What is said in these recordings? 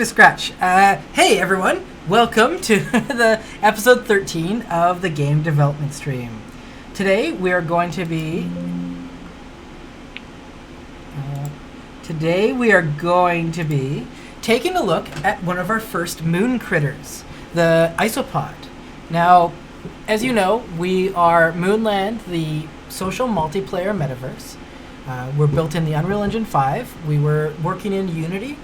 To scratch. Hey everyone, welcome to the episode 13 of the game development stream. Today we are going to be taking a look at one of our first moon critters, the isopod. Now, as you know, we are Moonland, the social multiplayer metaverse. We're built in the Unreal Engine 5. We were working in Unity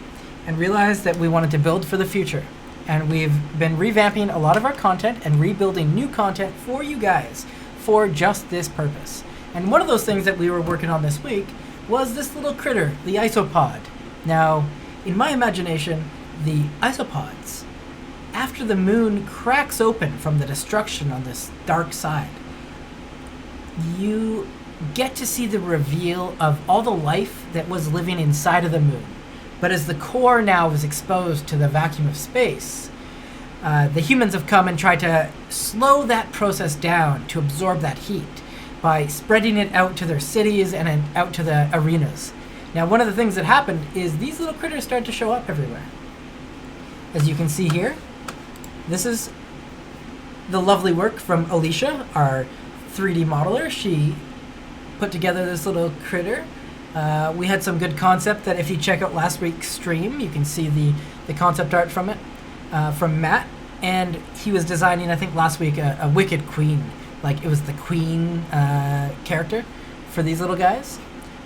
and realized that we wanted to build for the future. And we've been revamping a lot of our content and rebuilding new content for you guys for just this purpose. And one of those things that we were working on this week was this little critter, the isopod. Now, in my imagination, the isopods, after the moon cracks open from the destruction on this dark side, you get to see the reveal of all the life that was living inside of the moon. But as the core now is exposed to the vacuum of space, the humans have come and tried to slow that process down to absorb that heat by spreading it out to their cities and out to the arenas. Now, one of the things that happened is these little critters started to show up everywhere. As you can see here, this is the lovely work from Alicia, our 3D modeler. She put together this little critter. We had some good concept that if you check out last week's stream, you can see the concept art from it, from Matt. And he was designing, I think last week, a wicked queen. Like it was the queen character for these little guys.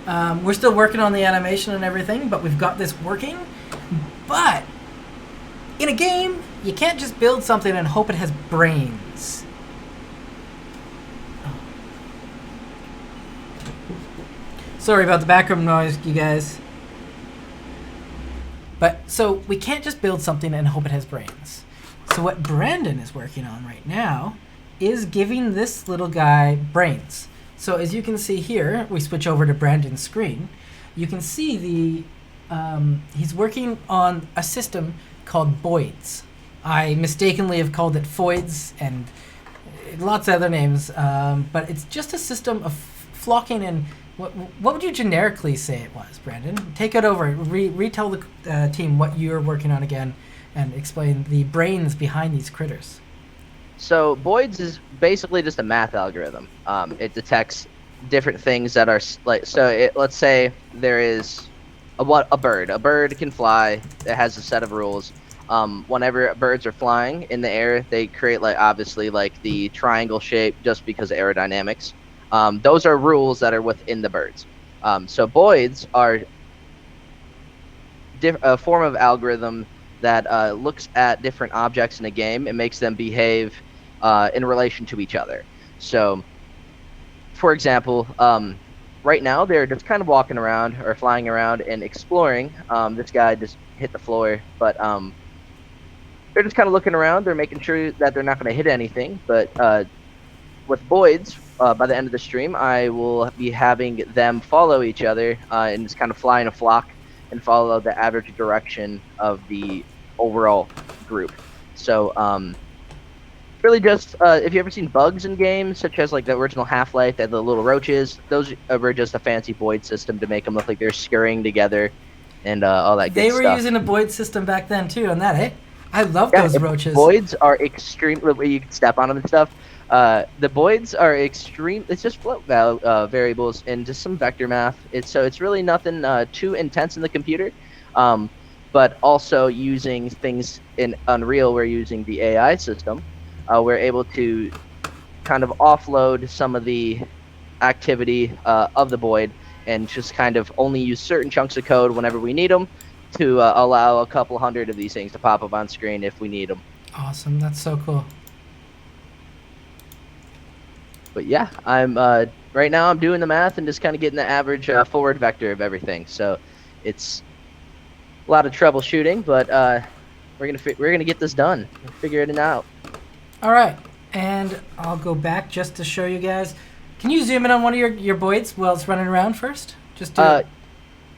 We're still working on the animation and everything, but we've got this working. But in a game, you can't just build something and hope it has brains. Sorry about the background noise, you guys. But, so, we can't just build something and hope it has brains. So what Brandon is working on right now is giving this little guy brains. So as you can see here, we switch over to Brandon's screen. You can see he's working on a system called Boids. I mistakenly have called it Foids and lots of other names, but it's just a system of flocking and what would you generically say it was, Brandon? Take it over. Retell the team what you're working on again and explain the brains behind these critters. So Boids is basically just a math algorithm. It detects different things that are let's say there is a bird. A bird can fly. It has a set of rules. Whenever birds are flying in the air, they create obviously the triangle shape just because of aerodynamics. Those are rules that are within the birds. So Boids are a form of algorithm that looks at different objects in a game and makes them behave in relation to each other. So, for example, right now they're just kind of walking around or flying around and exploring. This guy just hit the floor, but they're just kind of looking around. They're making sure that they're not going to hit anything. But with Boids, by the end of the stream, I will be having them follow each other and just kind of fly in a flock and follow the average direction of the overall group. So, really just, if you ever seen bugs in games, such as the original Half-Life, that the little roaches, those were just a fancy Boid system to make them look like they're scurrying together and all that good stuff. They were using a Boid system back then too on that, eh? I love those roaches. Boids are extremely, you can step on them and stuff. The Boids are extreme. It's just float variables and just some vector math. It's really nothing too intense in the computer, but also using things in Unreal. We're using the AI system. We're able to kind of offload some of the activity of the Boid and just kind of only use certain chunks of code whenever we need them to allow a couple hundred of these things to pop up on screen if we need them. Awesome. That's so cool. But yeah, I'm right now I'm doing the math and just kind of getting the average forward vector of everything. So it's a lot of troubleshooting, but we're gonna get this done. We're figuring it out. All right, and I'll go back just to show you guys. Can you zoom in on one of your Boids while it's running around first? Just do it.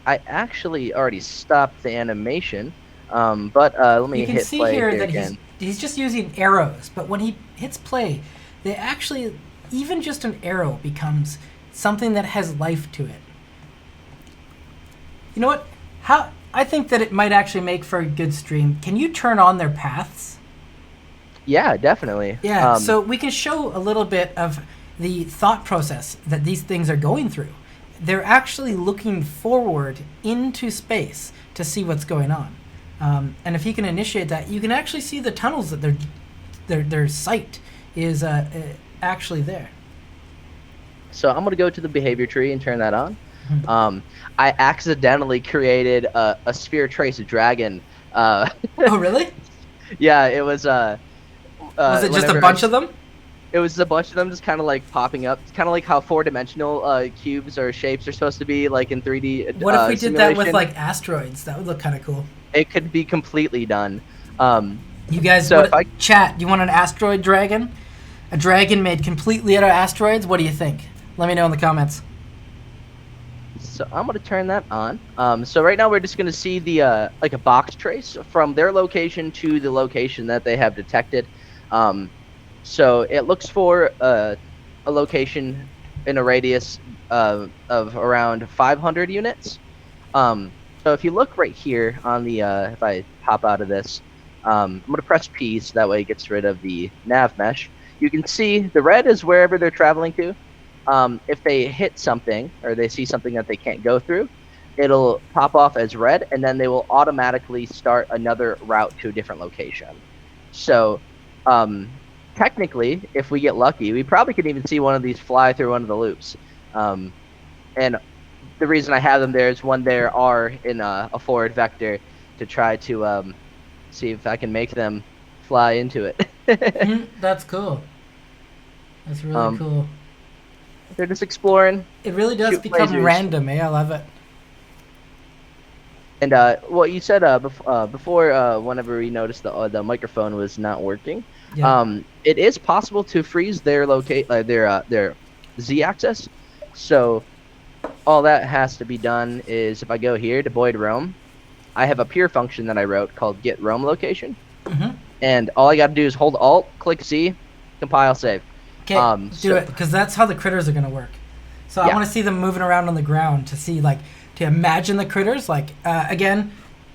I actually already stopped the animation, but let me hit play here again. You can see here that he's just using arrows, but when he hits play, they actually, even just an arrow becomes something that has life to it. You know what? I think that it might actually make for a good stream. Can you turn on their paths? Yeah, definitely. Yeah, so we can show a little bit of the thought process that these things are going through. They're actually looking forward into space to see what's going on. And if you can initiate that, you can actually see the tunnels that their sight is actually there. So I'm going to go to the behavior tree and turn that on. Mhm. I accidentally created a sphere trace dragon. Oh, really? Yeah, it was Was it just a whenever bunch of them? it was a bunch of them just kind of like popping up. It's kind of like how four-dimensional cubes or shapes are supposed to be like in 3D What if we did that with simulation. like asteroids? That would look kind of cool. It could be completely done. Um, You guys, so if I chat? You want an asteroid dragon? A dragon made completely out of asteroids? What do you think? Let me know in the comments. So I'm gonna turn that on. So right now we're just gonna see the like a box trace from their location to the location that they have detected. So it looks for a location in a radius of around 500 units. So if you look right here on the if I hop out of this, I'm gonna press P so that way it gets rid of the nav mesh. You can see the red is wherever they're traveling to. If they hit something or they see something that they can't go through, it'll pop off as red, and then they will automatically start another route to a different location. So, technically, if we get lucky, we probably could even see one of these fly through one of the loops. And the reason I have them there is one there are in a forward vector to try to see if I can make them fly into it. That's cool. That's really Um, cool. They're just exploring. It really does shoot become lasers. random, eh? I love it. And what you said before, whenever we noticed the microphone was not working, Yeah. it is possible to freeze their their z-axis. So all that has to be done is if I go here to Boyd Roam, I have a peer function that I wrote called get roam location, Mm-hmm. and all I got to do is hold Alt, click Z, compile, save. Okay, do it, because that's how the critters are going to work. So I Yeah. want to see them moving around on the ground to see, like, to imagine the critters. Like, again,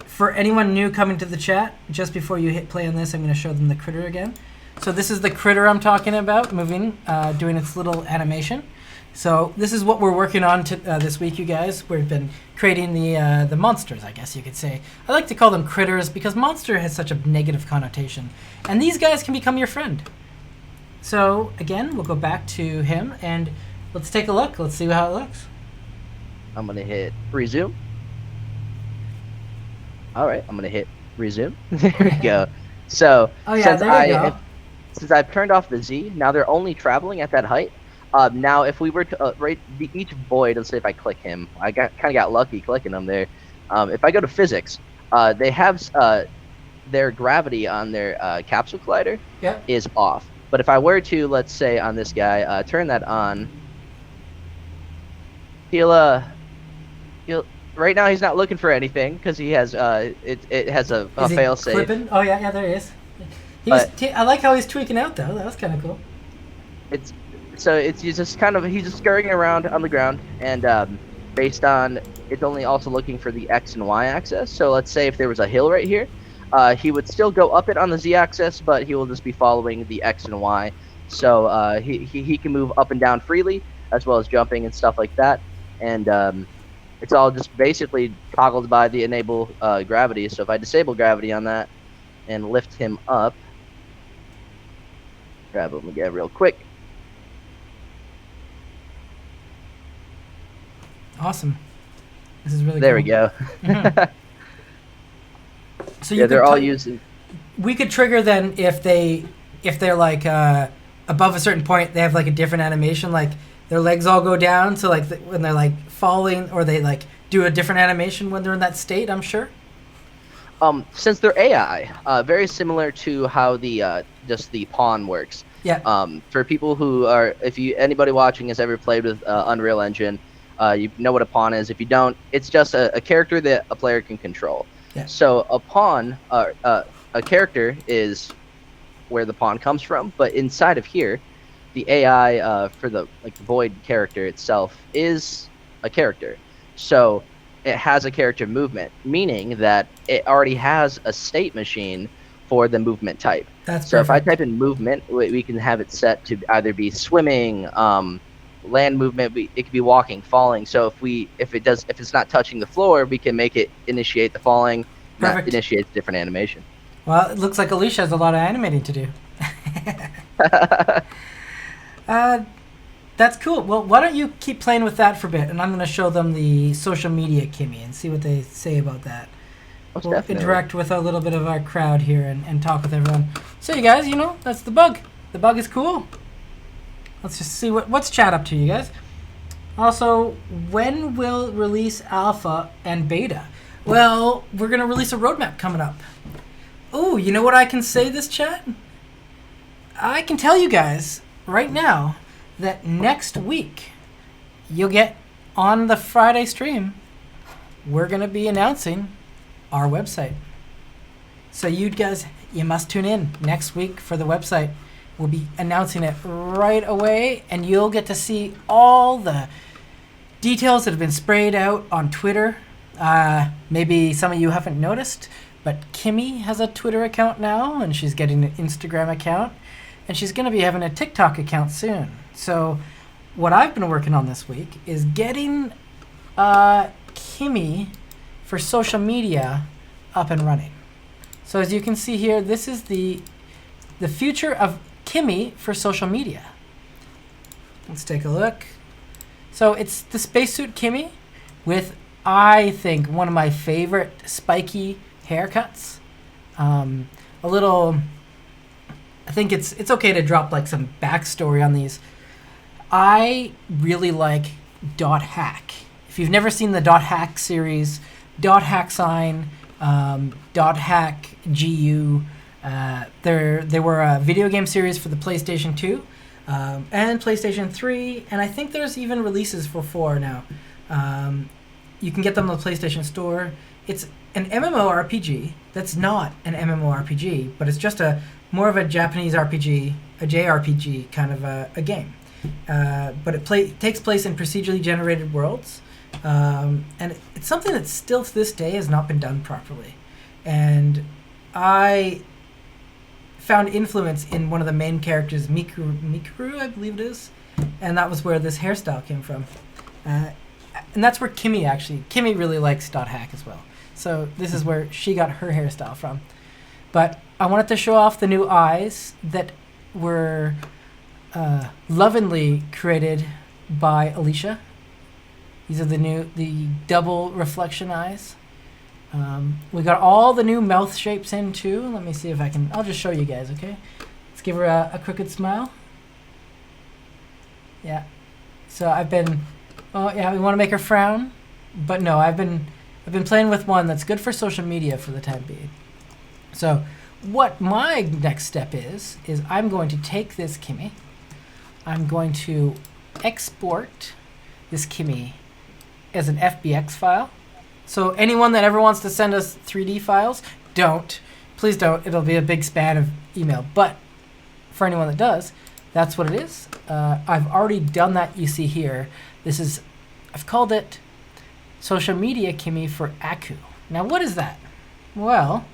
for anyone new coming to the chat, just before you hit play on this, I'm going to show them the critter again. So this is the critter I'm talking about, moving, doing its little animation. So this is what we're working on this week, you guys. We've been creating the monsters, I guess you could say. I like to call them critters because monster has such a negative connotation. And these guys can become your friend. So again, we'll go back to him and let's take a look. Let's see how it looks. I'm gonna hit resume. All right, I'm gonna hit resume. There we go. So Oh yeah, there you go. since I've turned off the Z, now they're only traveling at that height. Now, if we were to rate each void, let's say if I click him, I kind of got lucky clicking him there. If I go to physics, they have their gravity on their capsule collider Yep. is off. But if I were to, let's say on this guy, turn that on, he'll right now he's not looking for anything because he has it has a Is he fail safe. clipping? Oh yeah, there he is. I like how he's tweaking out though. That was kind of cool. He's just kind of he's just scurrying around on the ground, and based on it's only also looking for the X and Y axis. So let's say if there was a hill right here, he would still go up it on the Z axis, but he will just be following the X and Y. So he can move up and down freely as well as jumping and stuff like that, and it's all just basically toggled by the enable gravity. So if I disable gravity on that and lift him up, grab him again real quick. Awesome. This is really There cool. we go. Mhm. So you Yeah, they're could all t- using. We could trigger then if they're like above a certain point, they have like a different animation, like their legs all go down. So like when they're like falling, or they like do a different animation when they're in that state. I'm sure. Since they're AI, very similar to how the just the pawn works. Yeah. For people who are, if anybody watching has ever played with Unreal Engine, you know what a pawn is. If you don't, it's just a character that a player can control. Yeah. So a pawn, a character is where the pawn comes from, but inside of here, the AI for the void character itself is a character. So it has a character movement, meaning that it already has a state machine for the movement type. That's So if I perfect. type in movement, we can have it set to either be swimming, land movement. It could be walking, falling. So if it's not touching the floor, we can make it initiate the falling, and that Perfect. initiates a different animation. Well, it looks like Alicia has a lot of animating to do. Uh, that's cool. Well, why don't you keep playing with that for a bit, and I'm going to show them the social media Kimmy and see what they say about that. Most We'll definitely. interact with a little bit of our crowd here and talk with everyone. So, you guys, that's the bug. The bug is cool. Let's just see what's chat up to, you guys. Also, when will release alpha and beta? Well, we're going to release a roadmap coming up. Oh, you know what I can say this chat? I can tell you guys right now that next week you'll get on the Friday stream, we're going to be announcing our website. So you guys, you must tune in next week for the website. We'll be announcing it right away, and you'll get to see all the details that have been sprayed out on Twitter. Maybe some of you haven't noticed, but Kimmy has a Twitter account now, and she's getting an Instagram account, and she's going to be having a TikTok account soon. So what I've been working on this week is getting Kimmy for social media up and running. So as you can see here, this is the future of Kimmy for social media. Let's take a look. So it's the spacesuit Kimmy with, I think, one of my favorite spiky haircuts. A little, I think it's okay to drop like some backstory on these. I really like Dot Hack. If you've never seen the Dot Hack series, Dot Hack Sign, Dot Hack GU, they were a video game series for the PlayStation 2 and PlayStation 3, and I think there's even releases for 4 now. You can get them on the PlayStation Store. It's an MMORPG that's not an MMORPG, but it's just more of a Japanese RPG, a JRPG kind of a game. But it takes place in procedurally generated worlds, and it's something that still to this day has not been done properly. And I found influence in one of the main characters, Mikuru, I believe it is, and that was where this hairstyle came from. And that's where Kimmy really likes Dot Hack as well. So this is where she got her hairstyle from. But I wanted to show off the new eyes that were lovingly created by Alicia. These are the double reflection eyes. We got all the new mouth shapes in too. Let me see if I'll just show you guys, okay? Let's give her a crooked smile. Yeah. So we want to make her frown, but no, I've been playing with one that's good for social media for the time being. So what my next step is I'm going to take this Kimmy, I'm going to export this Kimmy as an FBX file. So anyone that ever wants to send us 3D files, please don't. It'll be a big span of email. But for anyone that does, that's what it is. I've already done that. You see here. I've called it Social Media Kimmy for Aku. Now what is that? Well,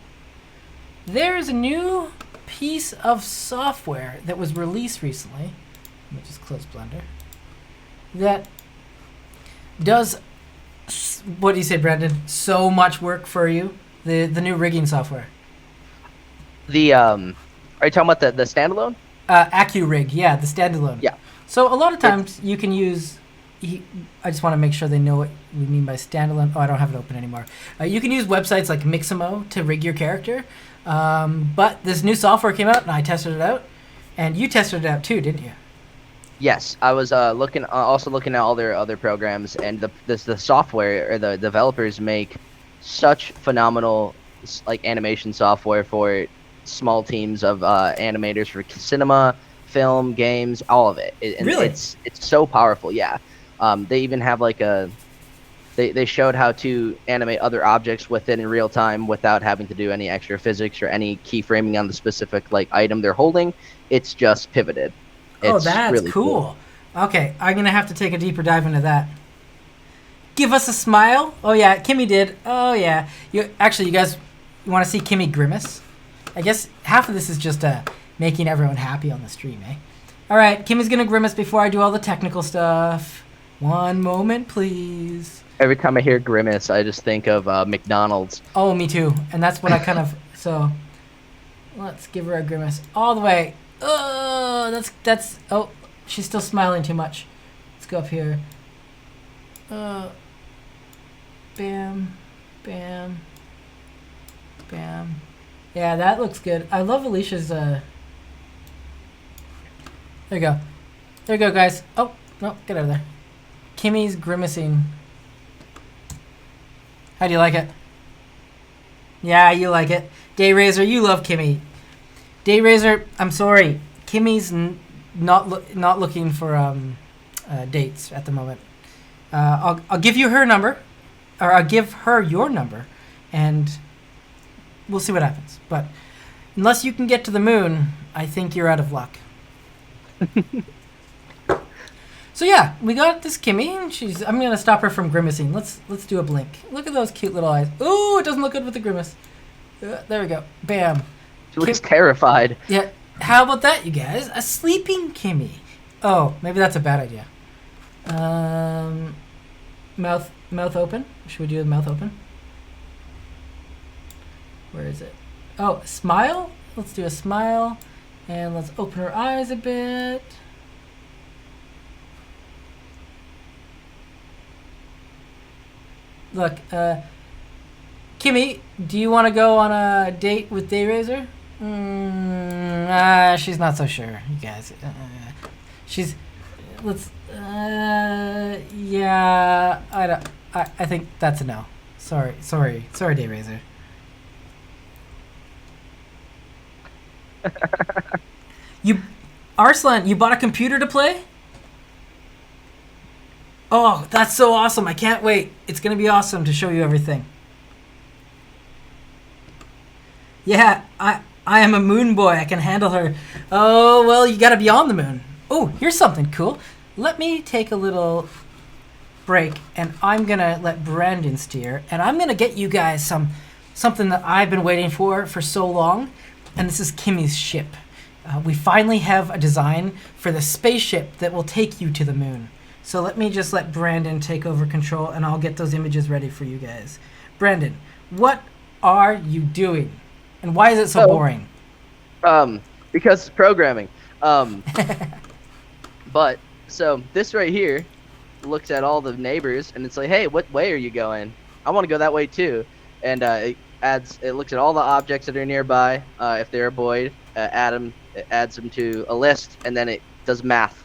there's a new piece of software that was released recently. Let me just close Blender. That does, what do you say, Brandon? So much work for you. The new rigging software. Are you talking about the standalone? AccuRig, yeah, the standalone. Yeah. So a lot of times you can use. I just want to make sure they know what we mean by standalone. Oh, I don't have it open anymore. You can use websites like Mixamo to rig your character, but this new software came out and I tested it out, and you tested it out too, didn't you? Yes, I was looking at all their other programs, and the software or the developers make such phenomenal like animation software for small teams of animators for cinema, film, games, all of it. And Really? it's so powerful. Yeah, they even have like they showed how to animate other objects within in real time without having to do any extra physics or any keyframing on the specific like item they're holding. It's just pivoted. Oh, It's that's really cool. Okay, I'm gonna have to take a deeper dive into that. give us a smile. Oh yeah, Kimmy did. Oh yeah. You guys want to see Kimmy grimace? I guess half of this is just making everyone happy on the stream, eh? All right, Kimmy's gonna grimace before I do all the technical stuff. One moment, please. Every time I hear grimace, I just think of McDonald's. Oh, me too. And that's what I kind of so. Let's give her a grimace all the way. Oh, that's. Oh, she's still smiling too much. Let's go up here. Bam, bam, bam. Yeah, that looks good. I love Alicia's. There you go. There you go, guys. Oh no, get out of there. Kimmy's grimacing. How do you like it? Yeah, you like it. Dayrazor, you love Kimmy. Dayrazor, I'm sorry. Kimmy's not looking for dates at the moment. I'll give you her number, or I'll give her your number, and we'll see what happens. But unless you can get to the moon, I think you're out of luck. So yeah, we got this Kimmy, and I'm gonna stop her from grimacing. Let's do a blink. Look at those cute little eyes. Ooh, it doesn't look good with the grimace. There we go. Bam. She looks terrified. Yeah. How about that, you guys? A sleeping Kimmy. Oh, maybe that's a bad idea. Mouth open. Should we do the mouth open? Where is it? Oh, smile. Let's do a smile, and let's open her eyes a bit. Look, Kimmy, do you want to go on a date with Dayrazor? She's not so sure, you guys. Yeah, I think that's a no. Sorry, Dayrazor. Arslan, you bought a computer to play? Oh, that's so awesome. I can't wait. It's going to be awesome to show you everything. Yeah, I am a moon boy. I can handle her. Oh, well, you got to be on the moon. Oh, here's something cool. Let me take a little break, and I'm going to let Brandon steer, and I'm going to get you guys something that I've been waiting for so long, and this is Kimmy's ship. We finally have a design for the spaceship that will take you to the moon. So let me just let Brandon take over control, and I'll get those images ready for you guys. Brandon, what are you doing? And why is it so boring? Because it's programming. But, so this right here looks at all the neighbors, and it's like, hey, what way are you going? I want to go that way too. And it looks at all the objects that are nearby. If they're a void, it adds them to a list, and then it does math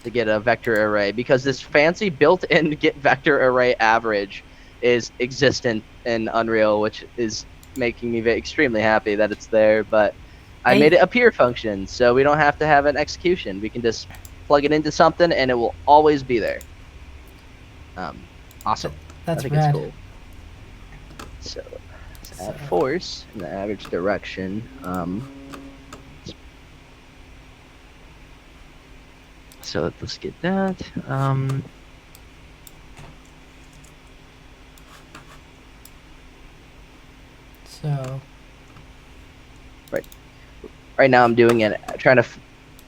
to get a vector array, because this fancy built-in get vector array average is existent in Unreal, which is making me extremely happy that it's there. But I made it a peer function, so we don't have to have an execution. We can just plug it into something, and it will always be there. Awesome. That's I think rad. it's cool. So let's add force in the average direction. So let's get that. So right now I'm doing it, trying to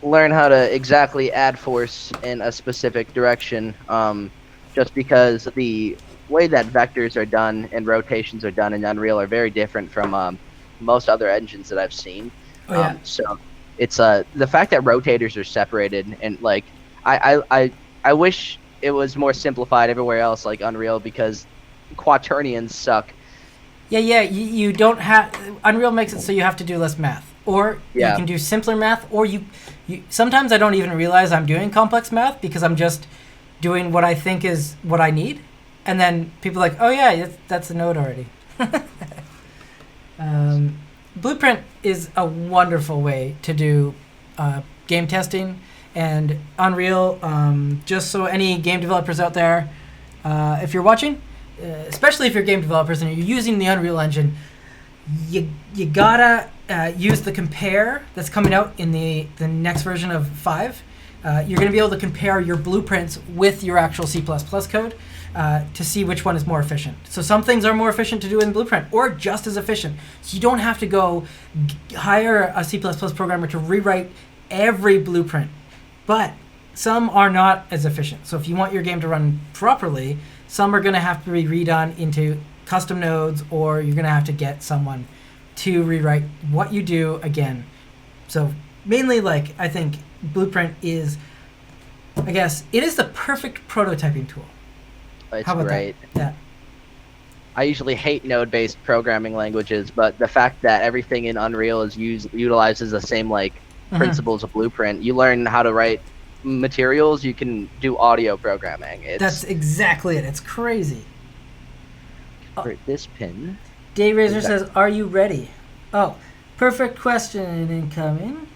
learn how to exactly add force in a specific direction. Just because the way that vectors are done and rotations are done in Unreal are very different from most other engines that I've seen. Oh, yeah. So it's the fact that rotators are separated, and like I wish it was more simplified everywhere else like Unreal, because quaternions suck. Yeah, you don't have... Unreal makes it so you have to do less math. Or you can do simpler math, or you sometimes I don't even realize I'm doing complex math because I'm just doing what I think is what I need. And then people are like, oh yeah, that's a node already. Blueprint is a wonderful way to do game testing. And Unreal, just so any game developers out there, if you're watching, especially if you're game developers and you're using the Unreal Engine, you gotta use the compare that's coming out in the next version of 5. You're going to be able to compare your blueprints with your actual C++ code to see which one is more efficient. So some things are more efficient to do in Blueprint, or just as efficient. So you don't have to go hire a C++ programmer to rewrite every blueprint. But some are not as efficient. So if you want your game to run properly, some are going to have to be redone into custom nodes, or you're going to have to get someone to rewrite what you do again. So mainly, like, I think Blueprint is, I guess, it is the perfect prototyping tool. It's How about great. that? I usually hate node-based programming languages, but the fact that everything in Unreal is utilizes the same like principles of Blueprint, you learn how to write materials. You can do audio programming. That's exactly it. It's crazy. For this pin. Dave Razor says, "Are you ready?" Oh, perfect question incoming.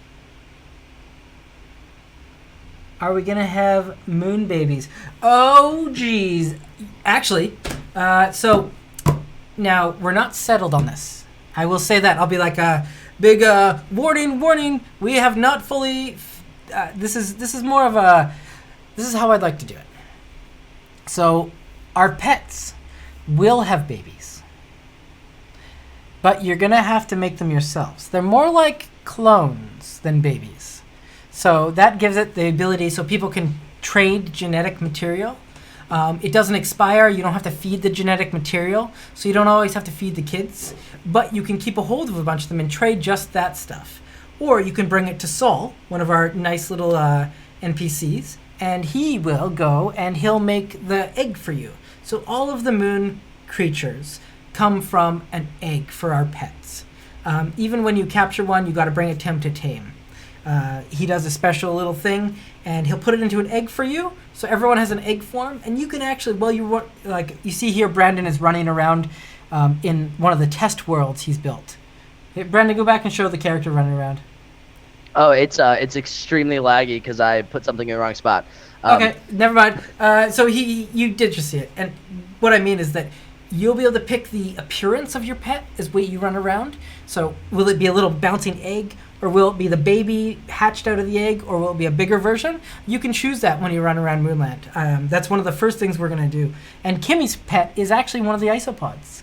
Are we gonna have moon babies? Oh, geez. Actually, so now we're not settled on this. I will say that. I'll be like a big warning. We have not fully. This is more of a. This is how I'd like to do it. So, our pets will have babies, but you're gonna have to make them yourselves. They're more like clones than babies. So that gives it the ability so people can trade genetic material. It doesn't expire. You don't have to feed the genetic material, so you don't always have to feed the kids. But you can keep a hold of a bunch of them and trade just that stuff. Or you can bring it to Sol, one of our nice little NPCs, and he will go and he'll make the egg for you. So all of the moon creatures come from an egg for our pets. Even when you capture one, you got to bring it to him to tame. He does a special little thing, and he'll put it into an egg for you. So everyone has an egg form, and you can actually, you see here, Brandon is running around in one of the test worlds he's built. Hey, Brandon, go back and show the character running around. Oh, it's extremely laggy because I put something in the wrong spot. Okay, never mind. So you did just see it, and what I mean is that you'll be able to pick the appearance of your pet as way you run around. So will it be a little bouncing egg? Or will it be the baby hatched out of the egg, or will it be a bigger version? You can choose that when you run around Moonland. That's one of the first things we're going to do. And Kimmy's pet is actually one of the isopods.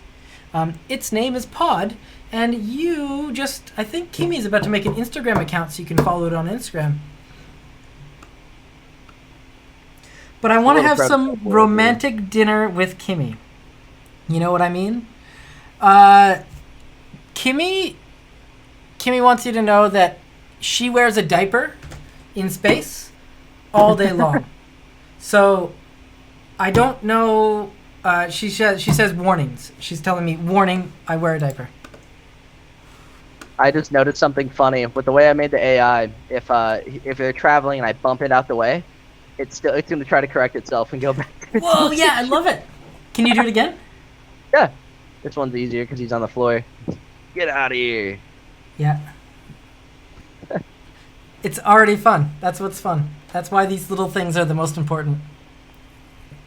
Its name is Pod, and I think Kimmy's about to make an Instagram account so you can follow it on Instagram. But I want to have some romantic dinner with Kimmy. You know what I mean? Kimmy wants you to know that she wears a diaper in space all day long. So I don't know. She says warnings. She's telling me, warning, I wear a diaper. I just noticed something funny with the way I made the AI. If they're traveling and I bump it out the way, it's going to try to correct itself and go back. Whoa, yeah, I love it. Can you do it again? Yeah. This one's easier because he's on the floor. Get out of here. Yeah. It's already fun. That's what's fun. That's why these little things are the most important.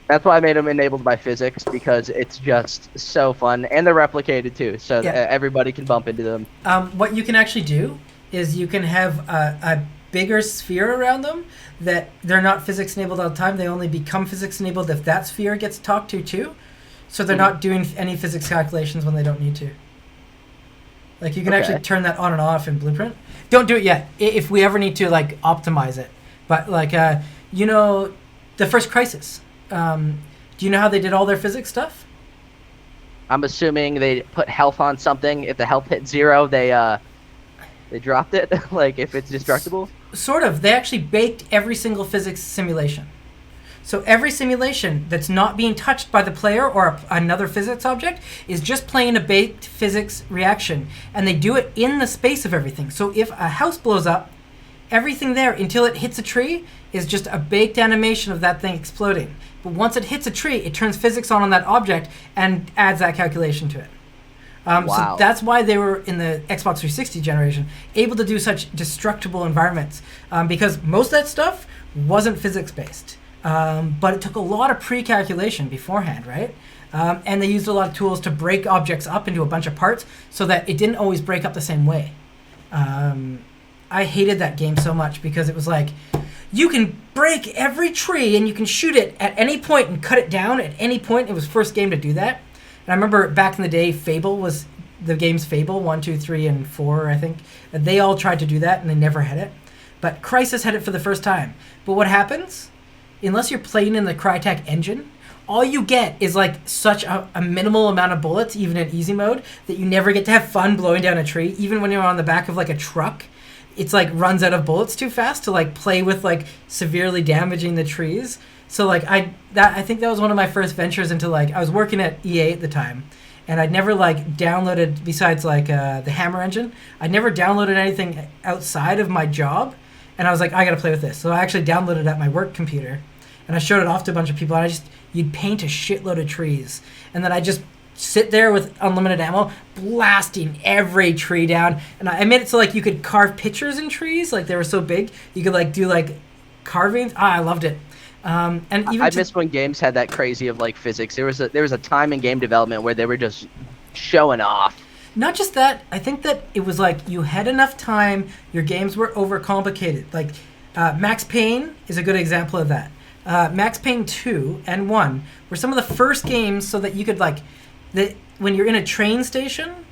That's why I made them enabled by physics, because it's just so fun. And they're replicated too, so everybody can bump into them. What you can actually do is you can have a bigger sphere around them that they're not physics enabled all the time. They only become physics enabled if that sphere gets talked to too. So they're not doing any physics calculations when they don't need to. Like, you can actually turn that on and off in Blueprint. Don't do it yet, if we ever need to, like, optimize it. But, like, the first Crisis. Do you know how they did all their physics stuff? I'm assuming they put health on something. If the health hit 0, they dropped it, like, if it's destructible? Sort of. They actually baked every single physics simulation. So every simulation that's not being touched by the player or another physics object is just playing a baked physics reaction. And they do it in the space of everything. So if a house blows up, everything there until it hits a tree is just a baked animation of that thing exploding. But once it hits a tree, it turns physics on that object and adds that calculation to it. Wow. So that's why they were, in the Xbox 360 generation, able to do such destructible environments. Because most of that stuff wasn't physics-based. But it took a lot of pre-calculation beforehand, right? And they used a lot of tools to break objects up into a bunch of parts so that it didn't always break up the same way. I hated that game so much because it was like, you can break every tree and you can shoot it at any point and cut it down at any point. It was first game to do that. And I remember back in the day, Fable was the game's Fable 1, 2, 3, and 4, I think. And they all tried to do that and they never had it. But Crysis had it for the first time. But what happens? Unless you're playing in the Crytek engine, all you get is like such a minimal amount of bullets, even in easy mode, that you never get to have fun blowing down a tree. Even when you're on the back of like a truck, it's like runs out of bullets too fast to like play with like severely damaging the trees. So like I think that was one of my first ventures into like, I was working at EA at the time, and I'd never like downloaded, besides like the Hammer engine, I'd never downloaded anything outside of my job. And I was like, I gotta play with this. So I actually downloaded it at my work computer, and I showed it off to a bunch of people, and you'd paint a shitload of trees, and then I just sit there with unlimited ammo, blasting every tree down. And I made it so like you could carve pictures in trees, like they were so big, you could like do like carvings. I loved it. And even I miss when games had that crazy of like physics. There was a time in game development where they were just showing off. Not just that, I think that it was like you had enough time, your games were overcomplicated. Like Max Payne is a good example of that. Max Payne 2 and 1 were some of the first games so that you could like, when you're in a train station,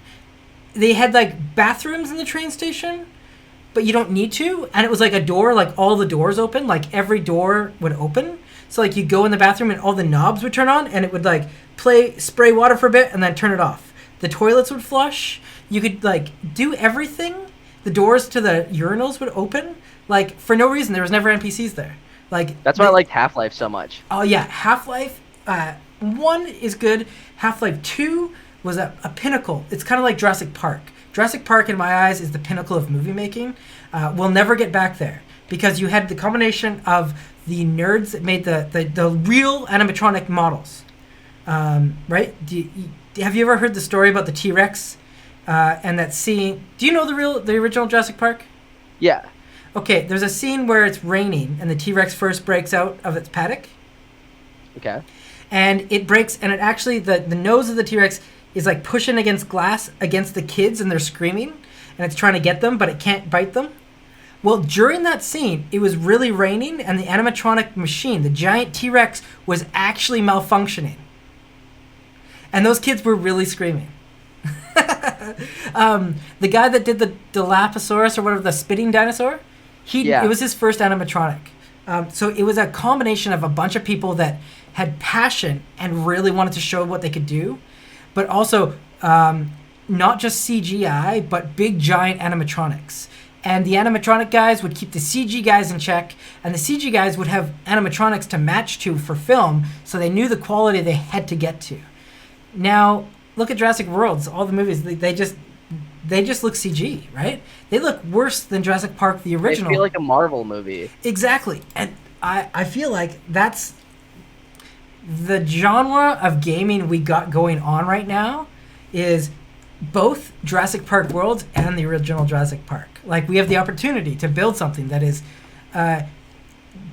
they had like bathrooms in the train station, but you don't need to. And it was like a door, like all the doors open, like every door would open. So like you go in the bathroom and all the knobs would turn on, and it would like spray water for a bit and then turn it off. The toilets would flush. You could like do everything. The doors to the urinals would open, like for no reason. There was never NPCs there. Like that's why I liked Half-Life so much. Oh yeah, Half-Life 1 is good. Half-Life 2 was a pinnacle. It's kind of like Jurassic Park. Jurassic Park, in my eyes, is the pinnacle of movie making. We'll never get back there because you had the combination of the nerds that made the real animatronic models, right? Have you ever heard the story about the T-Rex and that scene? Do you know the original Jurassic Park? Yeah. Okay, there's a scene where it's raining and the T-Rex first breaks out of its paddock. Okay. And it breaks, and it actually, the nose of the T-Rex is like pushing against glass against the kids, and they're screaming, and it's trying to get them, but it can't bite them. Well, during that scene, it was really raining, and the animatronic machine, the giant T-Rex, was actually malfunctioning. And those kids were really screaming. The guy that did the Dilophosaurus, or whatever, the spitting dinosaur, it was his first animatronic. So it was a combination of a bunch of people that had passion and really wanted to show what they could do, but also not just CGI, but big giant animatronics. And the animatronic guys would keep the CG guys in check, and the CG guys would have animatronics to match to for film, so they knew the quality they had to get to. Now, look at Jurassic Worlds. All the movies, they just look CG, right? They look worse than Jurassic Park, the original. They feel like a Marvel movie. Exactly. And I feel like that's the genre of gaming we got going on right now is both Jurassic Park Worlds and the original Jurassic Park. Like, we have the opportunity to build something that is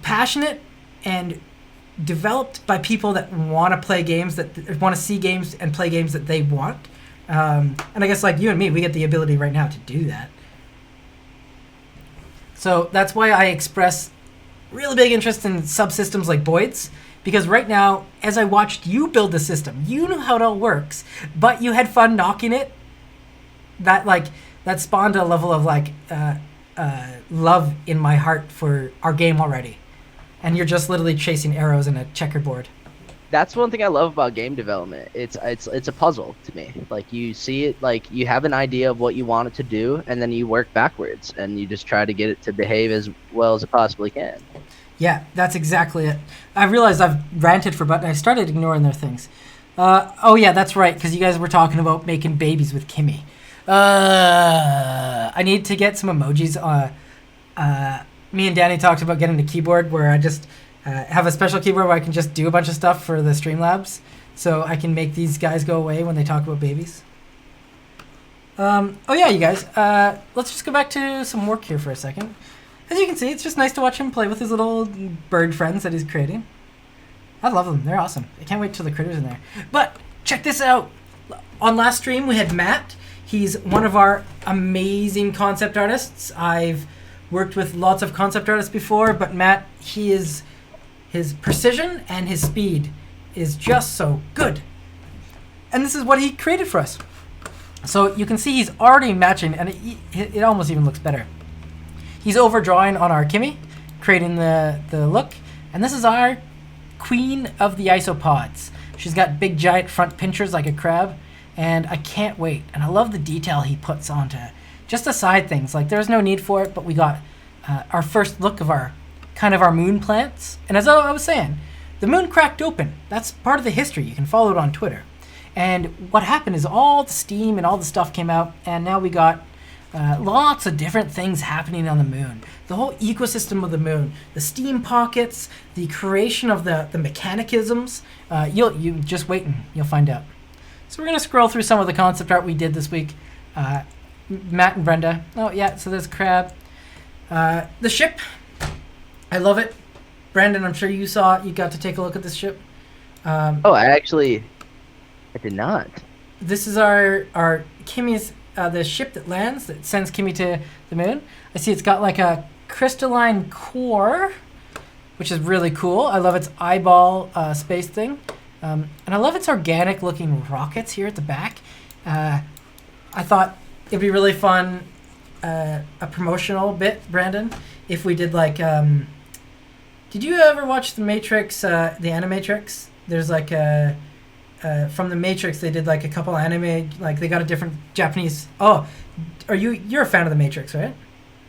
passionate and developed by people that want to play games, that want to see games and play games that they want. And I guess like you and me, we get the ability right now to do that. So that's why I express really big interest in subsystems like Boyd's, because right now, as I watched you build the system, you know how it all works, but you had fun knocking it. That spawned a level of love in my heart for our game already. And you're just literally chasing arrows in a checkerboard. That's one thing I love about game development. It's a puzzle to me. Like, you see it, like you have an idea of what you want it to do, and then you work backwards and you just try to get it to behave as well as it possibly can. Yeah, that's exactly it. I realized I've ranted for but I started ignoring their things. Oh yeah, that's right, because you guys were talking about making babies with Kimmy. I need to get some emojis. Me and Danny talked about getting a keyboard where I just have a special keyboard where I can just do a bunch of stuff for the Streamlabs, so I can make these guys go away when they talk about babies. Oh yeah, you guys. Let's just go back to some work here for a second. As you can see, it's just nice to watch him play with his little bird friends that he's creating. I love them. They're awesome. I can't wait till the critters in there. But check this out. On last stream, we had Matt. He's one of our amazing concept artists. I've worked with lots of concept artists before, but Matt, his precision and his speed is just so good. And this is what he created for us. So you can see he's already matching, and it almost even looks better. He's overdrawing on our Kimmy, creating the look. And this is our queen of the isopods. She's got big giant front pinchers like a crab, and I can't wait. And I love the detail he puts onto just the side things. Like, there's no need for it, but we got our first look of our moon plants. And as I was saying, the moon cracked open. That's part of the history. You can follow it on Twitter. And what happened is all the steam and all the stuff came out, and now we got lots of different things happening on the moon. The whole ecosystem of the moon, the steam pockets, the creation of the mechanisms. You just wait and you'll find out. So we're going to scroll through some of the concept art we did this week. Matt and Brenda. Oh, yeah, so there's Crab. The ship. I love it. Brandon, I'm sure you saw it. You got to take a look at this ship. I did not. This is our Kimmy's, the ship that lands, that sends Kimmy to the moon. I see it's got like a crystalline core, which is really cool. I love its eyeball space thing. And I love its organic looking rockets here at the back. I thought it'd be really fun, a promotional bit, Brandon, if we did like, did you ever watch The Matrix, the Animatrix? There's like from The Matrix, they did like a couple anime, like they got a different Japanese. Oh, you're a fan of The Matrix, right?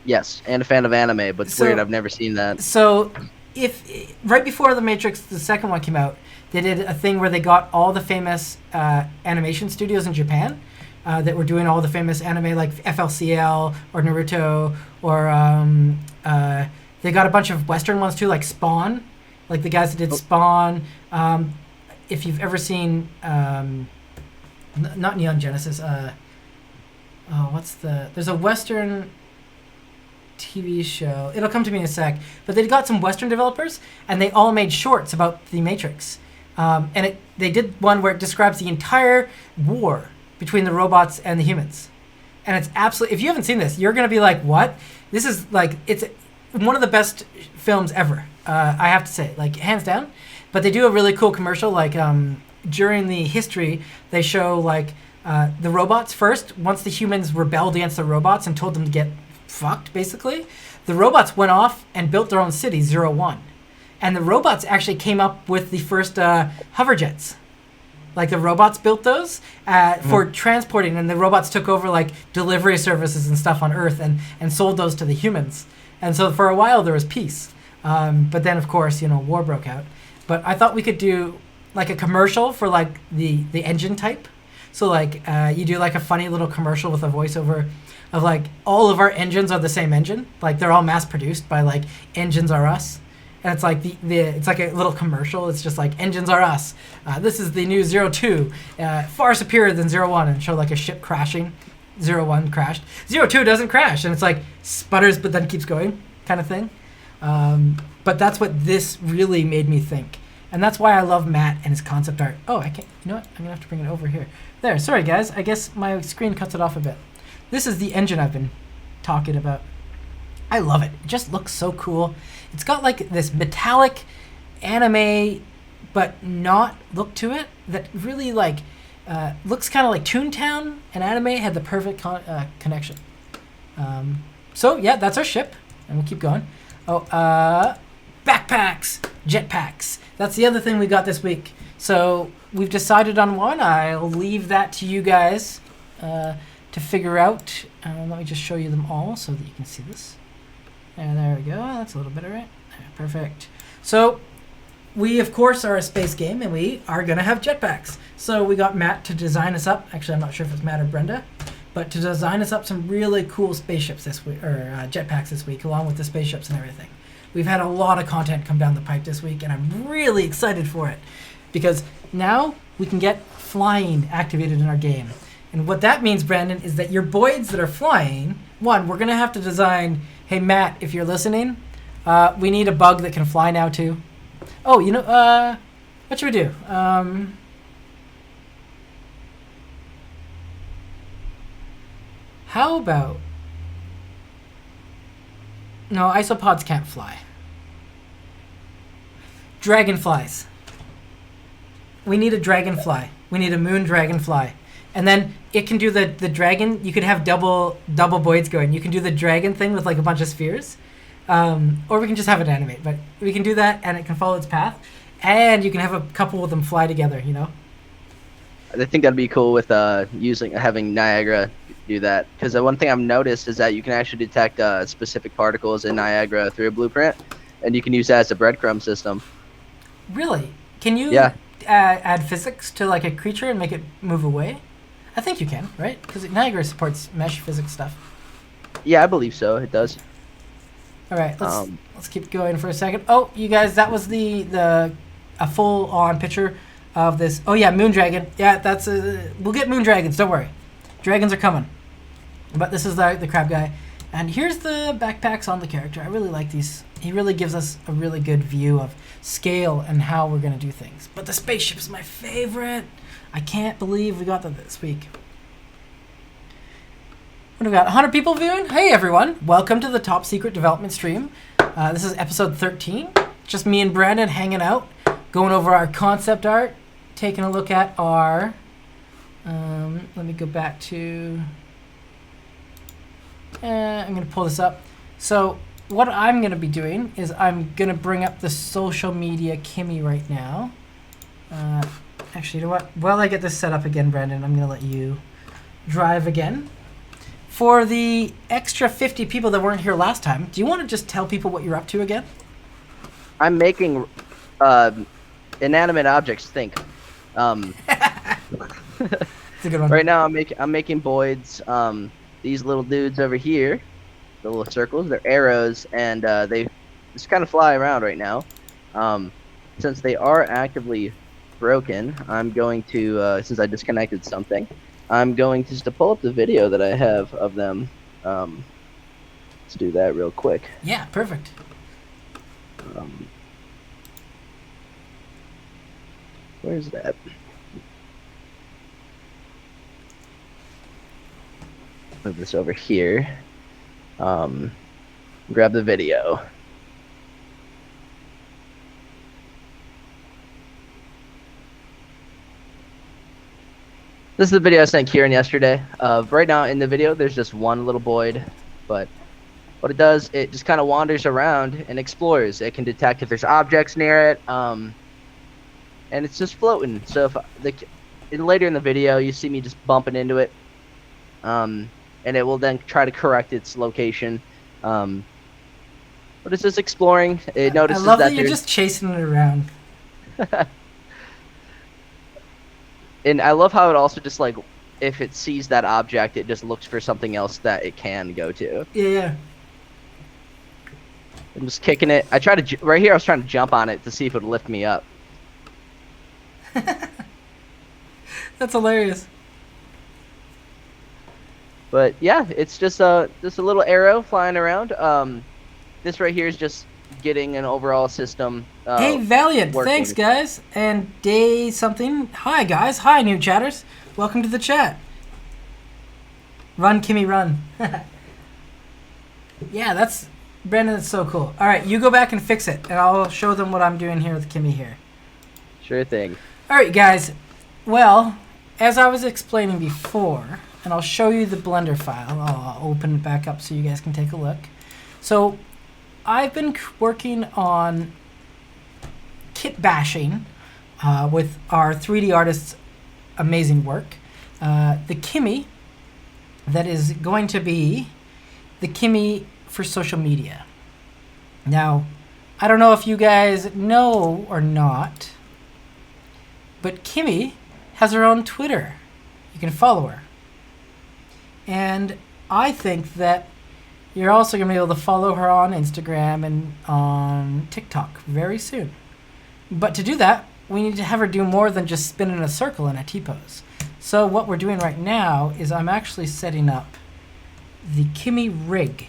Yes, and a fan of anime, but it's weird, I've never seen that. So, if right before The Matrix, the second one came out, they did a thing where they got all the famous animation studios in Japan that were doing all the famous anime, like FLCL or Naruto, or they got a bunch of Western ones too, like Spawn, like the guys that did Spawn. If you've ever seen, not Neon Genesis, there's a Western TV show. It'll come to me in a sec. But they got some Western developers, and they all made shorts about the Matrix. And they did one where it describes the entire war between the robots and the humans. And it's absolutely, if you haven't seen this, you're going to be like, what? This is like, it's one of the best films ever, I have to say, like hands down. But they do a really cool commercial, like during the history, they show like the robots first. Once the humans rebelled against the robots and told them to get fucked, basically, the robots went off and built their own city, 01. And the robots actually came up with the first hover jets. Like the robots built those for transporting, and the robots took over like delivery services and stuff on Earth and sold those to the humans. And so for a while there was peace. But then, of course, war broke out. But I thought we could do like a commercial for like the engine type. So like you do like a funny little commercial with a voiceover of like all of our engines are the same engine. Like they're all mass produced by like Engines Are Us. And it's like it's like a little commercial. It's just like Engines Are Us. This is the new 02, far superior than 01, and show like a ship crashing. 01 crashed. 02 doesn't crash, and it's like sputters but then keeps going kind of thing. But that's what this really made me think. And that's why I love Matt and his concept art. Oh, I can't, you know what? I'm going to have to bring it over here. There, sorry guys. I guess my screen cuts it off a bit. This is the engine I've been talking about. I love it. It just looks so cool. It's got like this metallic anime, but not look to it, that really like looks kind of like Toontown, and anime had the perfect connection. So yeah, that's our ship, and we'll keep going. Backpacks, jetpacks. That's the other thing we got this week. So we've decided on one. I'll leave that to you guys to figure out. Let me just show you them all so that you can see this. And there we go. That's a little better, right? Perfect. So we, of course, are a space game, and we are going to have jetpacks. So we got Matt to design us up. Actually, I'm not sure if it's Matt or Brenda, but to design us up some really cool spaceships this week, or jetpacks this week, along with the spaceships and everything. We've had a lot of content come down the pipe this week, and I'm really excited for it, because now we can get flying activated in our game. And what that means, Brandon, is that your boids that are flying, one, we're going to have to design, hey, Matt, if you're listening, we need a bug that can fly now, too. Oh, what should we do? How about... No, isopods can't fly. Dragonflies. We need a dragonfly. We need a moon dragonfly. And then it can do the dragon. You could have double boids going. You can do the dragon thing with like a bunch of spheres. Or we can just have it animate. But we can do that and it can follow its path. And you can have a couple of them fly together, you know? I think that'd be cool with having Niagara do that. Because one thing I've noticed is that you can actually detect specific particles in Niagara through a blueprint. And you can use that as a breadcrumb system. Really? Can you add physics to like a creature and make it move away? I think you can, right? Because Niagara supports mesh physics stuff. Yeah, I believe so. It does. All right, let's keep going for a second. Oh, you guys, that was a full on picture of this. Oh yeah, moon dragon. Yeah, we'll get moon dragons. Don't worry, dragons are coming. But this is the crab guy, and here's the backpacks on the character. I really like these. He really gives us a really good view of scale and how we're gonna do things. But the spaceship is my favorite. I can't believe we got that this week. What do we got? 100 people viewing? Hey everyone, welcome to the Top Secret Development stream. This is episode 13. Just me and Brandon hanging out, going over our concept art, taking a look at our... let me go back to... I'm going to pull this up. So what I'm going to be doing is I'm going to bring up the social media Kimmy right now. Actually, you know what? While I get this set up again, Brandon, I'm going to let you drive again. For the extra 50 people that weren't here last time, do you want to just tell people what you're up to again? I'm making inanimate objects think. It's a good one. Right now, I'm making boids. These little dudes over here, the little circles, they're arrows, and they just kind of fly around right now. Since they are actively broken, I'm going to, since I disconnected something, I'm going to pull up the video that I have of them. Let's do that real quick. Yeah, perfect. Where's that? Move this over here. Grab the video. This is the video I sent Kieran yesterday. Right now in the video, there's just one little boid, but what it does, it just kind of wanders around and explores. It can detect if there's objects near it, and it's just floating. So later in the video, you see me just bumping into it, and it will then try to correct its location. But it's just exploring. It notices I love that you're just chasing it around. And I love how it also just, like, if it sees that object, it just looks for something else that it can go to. Yeah. I'm just kicking it. Right here, I was trying to jump on it to see if it would lift me up. That's hilarious. But, yeah, it's just a little arrow flying around. This right here is just getting an overall system hey Valiant, working. Thanks guys, and day something. Hi guys, hi new chatters, welcome to the chat. Run Kimmy run. Yeah, that's Brandon, that's so cool. Alright, you go back and fix it and I'll show them what I'm doing here with Kimmy here. Sure thing. Alright guys, well, as I was explaining before, and I'll show you the Blender file. I'll open it back up so you guys can take a look. So I've been working on kit bashing with our 3D artist's amazing work. The Kimmy that is going to be the Kimmy for social media. Now, I don't know if you guys know or not, but Kimmy has her own Twitter. You can follow her. And I think that you're also going to be able to follow her on Instagram and on TikTok very soon. But to do that, we need to have her do more than just spin in a circle in a T-pose. So what we're doing right now is I'm actually setting up the Kimmy rig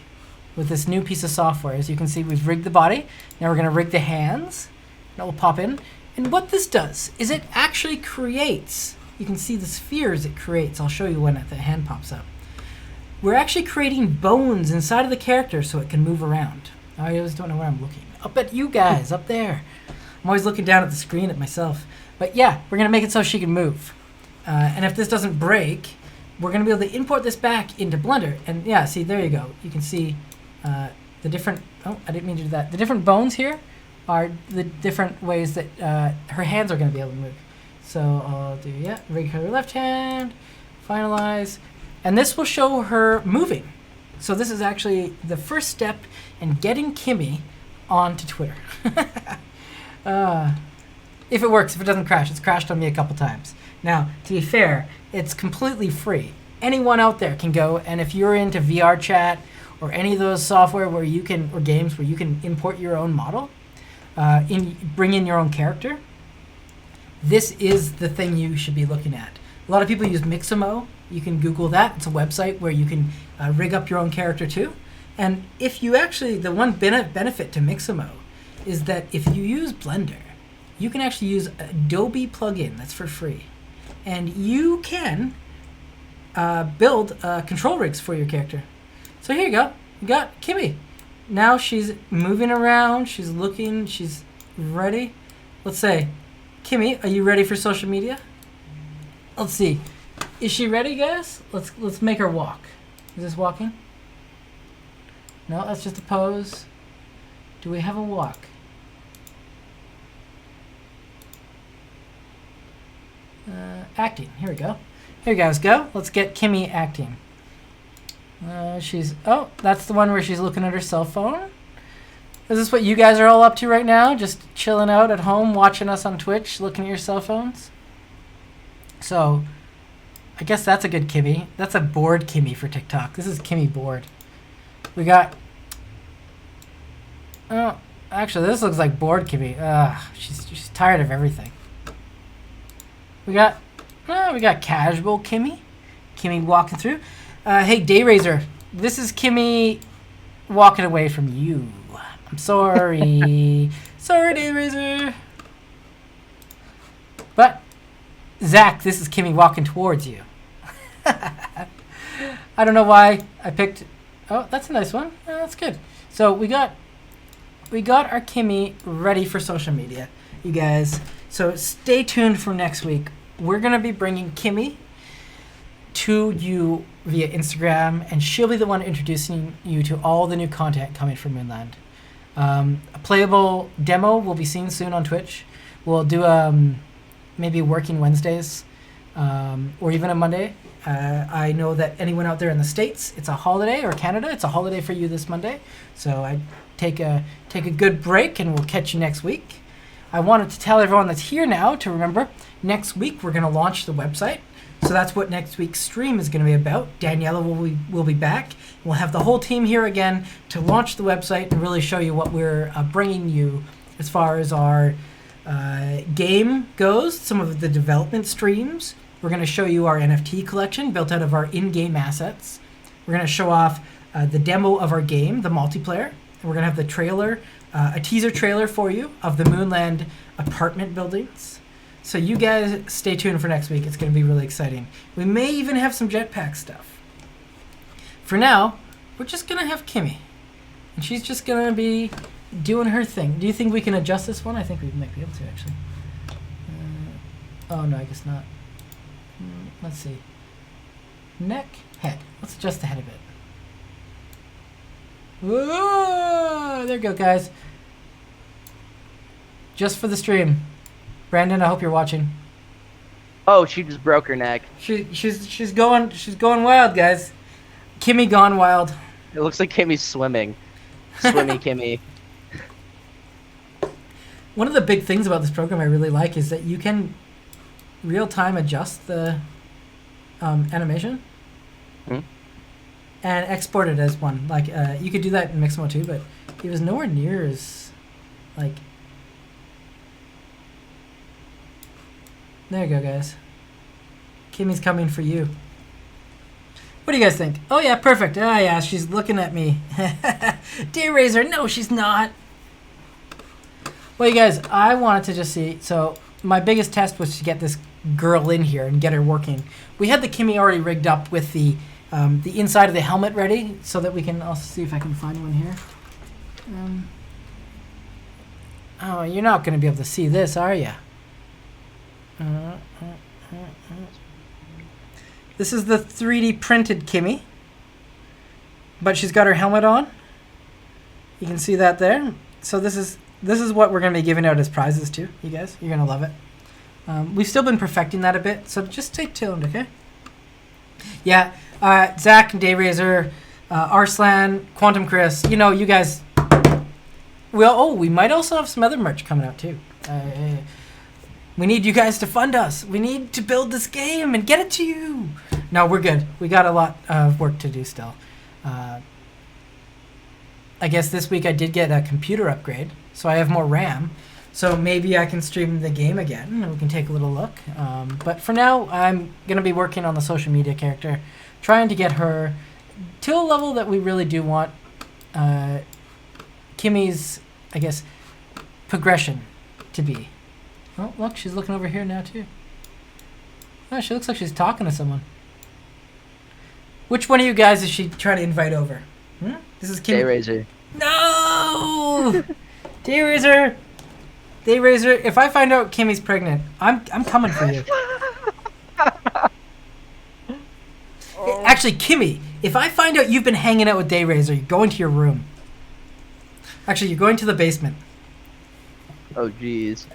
with this new piece of software. As you can see, we've rigged the body. Now we're going to rig the hands. That will pop in. And what this does is it actually creates, you can see the spheres it creates. I'll show you when the hand pops up. we're actually creating bones inside of the character so it can move around. I always don't know where I'm looking. Up at you guys, up there. I'm always looking down at the screen at myself. But yeah, we're going to make it so she can move. And if this doesn't break, we're going to be able to import this back into Blender. And yeah, see, there you go. You can see the different... Oh, I didn't mean to do that. The different bones here are the different ways that her hands are going to be able to move. So I'll do, yeah, rig her left hand, finalize. And this will show her moving. So this is actually the first step in getting Kimmy onto Twitter. If it works, if it doesn't crash. It's crashed on me a couple times. Now, to be fair, it's completely free. Anyone out there can go, and if you're into VR chat or any of those software where you can, or games where you can import your own model, bring in your own character, this is the thing you should be looking at. A lot of people use Mixamo. You can Google that. It's a website where you can rig up your own character too. And if you actually, the one benefit to Mixamo is that if you use Blender, you can actually use Adobe plugin that's for free. And you can build control rigs for your character. So here you go. You got Kimmy. Now she's moving around. She's looking. She's ready. Let's say, Kimmy, are you ready for social media? Let's see. Is she ready, guys? Let's make her walk. Is this walking? No, that's just a pose. Do we have a walk? Acting. Here we go. Here you guys go. Let's get Kimmy acting. Oh, that's the one where she's looking at her cell phone. Is this what you guys are all up to right now? Just chilling out at home, watching us on Twitch, looking at your cell phones? So, I guess that's a good Kimmy. That's a bored Kimmy for TikTok. This is Kimmy bored. We got... Oh, actually, this looks like bored Kimmy. She's tired of everything. We got casual Kimmy. Kimmy walking through. Hey, Dayraiser. This is Kimmy walking away from you. I'm sorry. Sorry, Dayraiser. But, Zach, this is Kimmy walking towards you. I don't know why I picked... Oh, that's a nice one. Oh, that's good. So we got our Kimmy ready for social media, you guys. So stay tuned for next week. We're going to be bringing Kimmy to you via Instagram, and she'll be the one introducing you to all the new content coming from Moonland. A playable demo will be seen soon on Twitch. We'll do maybe working Wednesdays or even a Monday. I know that anyone out there in the States, it's a holiday, or Canada, it's a holiday for you this Monday. So I take a good break, and we'll catch you next week. I wanted to tell everyone that's here now to remember, next week we're going to launch the website. So that's what next week's stream is going to be about. Daniela will be back. We'll have the whole team here again to launch the website and really show you what we're bringing you as far as our game goes, some of the development streams. We're going to show you our NFT collection built out of our in-game assets. We're going to show off the demo of our game, the multiplayer. And we're going to have the trailer, a teaser trailer for you of the Moonland apartment buildings. So you guys stay tuned for next week. It's going to be really exciting. We may even have some jetpack stuff. For now, we're just going to have Kimmy. And she's just going to be doing her thing. Do you think we can adjust this one? I think we might be able to, actually. Oh, no, I guess not. Let's see. Neck, head. Let's adjust the head a bit. Whoa! There you go, guys. Just for the stream. Brandon, I hope you're watching. Oh, she just broke her neck. She's going wild, guys. Kimmy gone wild. It looks like Kimmy's swimming. Swimmy Kimmy. One of the big things about this program I really like is that you can real-time adjust the animation and export it as one. Like you could do that in Mixamo too, but it was nowhere near as like. There you go, guys. Kimmy's coming for you. What do you guys think? Oh yeah, perfect. Ah yeah, she's looking at me. Dayraiser, no, she's not. Well, you guys, I wanted to just see. So my biggest test was to get this girl in here and get her working. We had the Kimmy already rigged up with the the inside of the helmet ready so that we can also see if I can find one here. Oh, you're not going to be able to see this, are you? This is the 3D printed Kimmy, but she's got her helmet on. You can see that there. So this is what we're going to be giving out as prizes to you guys. You're going to love it. We've still been perfecting that a bit, so just stay tuned, okay? Yeah, Zach, Dayrazor, Arslan, Quantum Chris, you know, you guys. We might also have some other merch coming out too. We need you guys to fund us. We need to build this game and get it to you. No, we're good. We got a lot of work to do still. I guess this week I did get a computer upgrade, so I have more RAM. So maybe I can stream the game again and we can take a little look. But for now, I'm going to be working on the social media character, trying to get her to a level that we really do want Kimmy's, I guess, progression to be. Oh, look, she's looking over here now, too. Oh, she looks like she's talking to someone. Which one of you guys is she trying to invite over? This is Kimmy. Dayrazor. No! Dayrazor! Dayrazor, if I find out Kimmy's pregnant, I'm coming for you. Actually, Kimmy, if I find out you've been hanging out with Dayrazor, you're going to your room. Actually, you're going to the basement. Oh, jeez.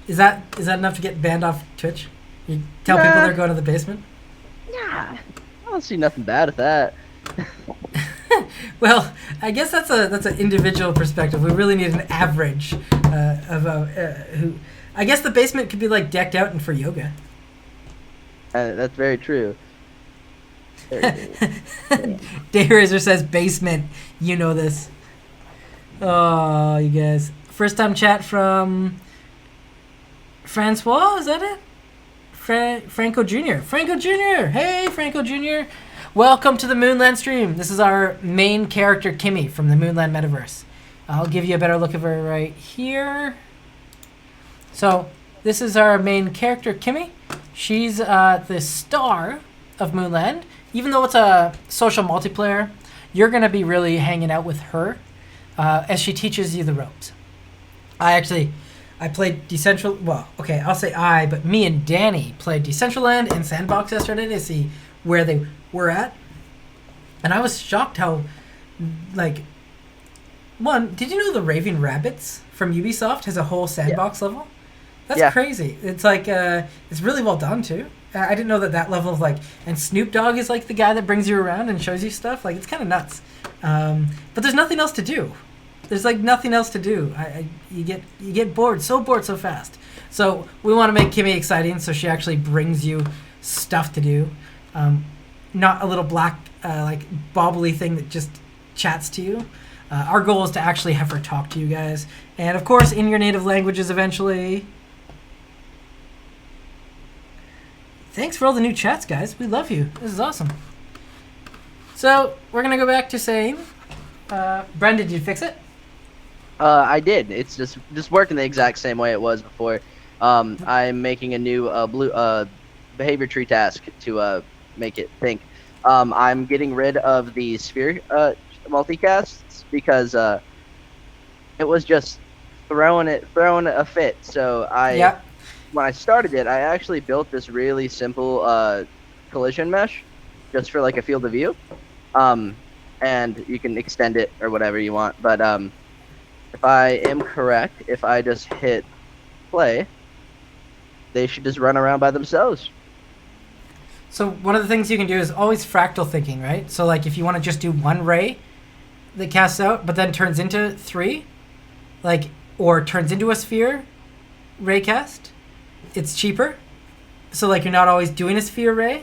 Is that enough to get banned off Twitch? You tell people they're going to the basement? Yeah. I don't see nothing bad with that. Well, I guess that's an individual perspective. We really need an average of who. I guess the basement could be like decked out and for yoga. That's very true. Dayrazor says basement. You know this. Oh, you guys. First time chat from Francois, is that it? Franco Jr. Franco Jr. Hey, Franco Jr. Welcome to the Moonland stream. This is our main character, Kimmy, from the Moonland metaverse. I'll give you a better look of her right here. So, this is our main character, Kimmy. She's the star of Moonland. Even though it's a social multiplayer, you're going to be really hanging out with her as she teaches you the ropes. I played Decentral. Well, okay, I'll say but me and Danny played Decentraland and Sandbox yesterday to see where they were at, and I was shocked how, like, did you know the Raving Rabbits from Ubisoft has a whole sandbox level? That's crazy. It's like it's really well done too. I didn't know that level of and Snoop Dogg is like the guy that brings you around and shows you stuff. Like, it's kind of nuts. But there's nothing else to do. There's nothing else to do. You get bored so fast. So we want to make Kimmy exciting, so she actually brings you stuff to do, not a little black bobbly thing that just chats to you. Our goal is to actually have her talk to you guys, and of course in your native languages eventually. Thanks for all the new chats, guys. We love you. This is awesome. So we're gonna go back to saying, Bren, did you fix it? I did. It's just working the exact same way it was before. I'm making a new behavior tree task to make it think. I'm getting rid of the sphere multicasts because it was just throwing a fit. So when I started it, I actually built this really simple collision mesh just for a field of view. And you can extend it or whatever you want. But if I am correct, if I just hit play, they should just run around by themselves. So one of the things you can do is always fractal thinking, right? So if you want to just do one ray that casts out, but then turns into 3, or turns into a sphere ray cast, it's cheaper. So you're not always doing a sphere ray.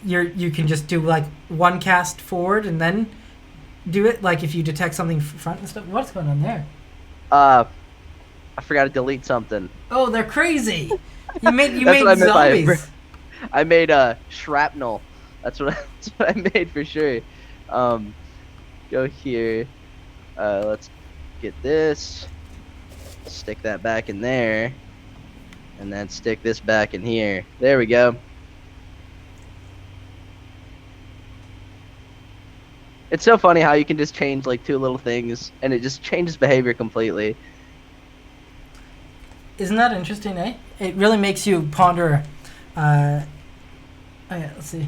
You can just do one cast forward and then do it if you detect something front and stuff. What's going on there? I forgot to delete something. Oh, they're crazy. You made zombies. I made shrapnel. That's what I made for sure. Go here. Let's get this. Stick that back in there. And then stick this back in here. There we go. It's so funny how you can just change like two little things and it just changes behavior completely. Isn't that interesting, eh? It really makes you ponder. Oh yeah, let's see.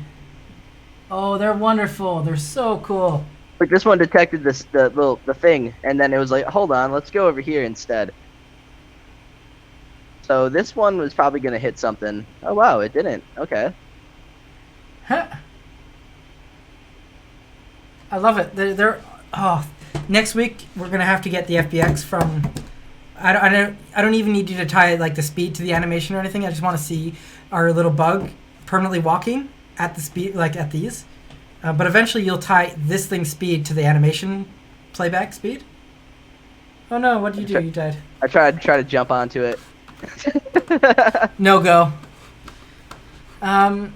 Oh, they're wonderful. They're so cool. Like this one detected the thing, and then it was like, hold on, let's go over here instead. So this one was probably gonna hit something. Oh wow, it didn't. Okay. Huh. I love it. Oh, next week we're gonna have to get the FBX from. I don't even need you to tie like the speed to the animation or anything. I just want to see our little bug permanently walking at the speed, like at these. But eventually you'll tie this thing's speed to the animation playback speed. Oh no! What did you do? You died. I tried to jump onto it. No go. What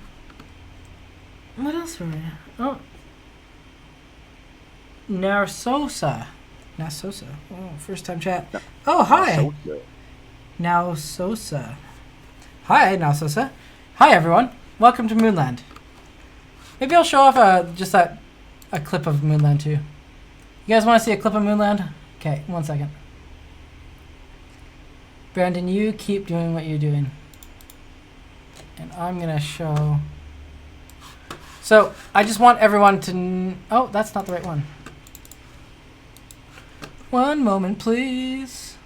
else were we? Oh. Narsosa. Oh, first time chat. Oh, hi. Narsosa. Hi, Narsosa. Hi, everyone. Welcome to Moonland. Maybe I'll show off a clip of Moonland too. You guys want to see a clip of Moonland? Okay, 1 second. Brandon, you keep doing what you're doing. And I'm going to show... So, I just want everyone to... Oh, that's not the right one. One moment, please.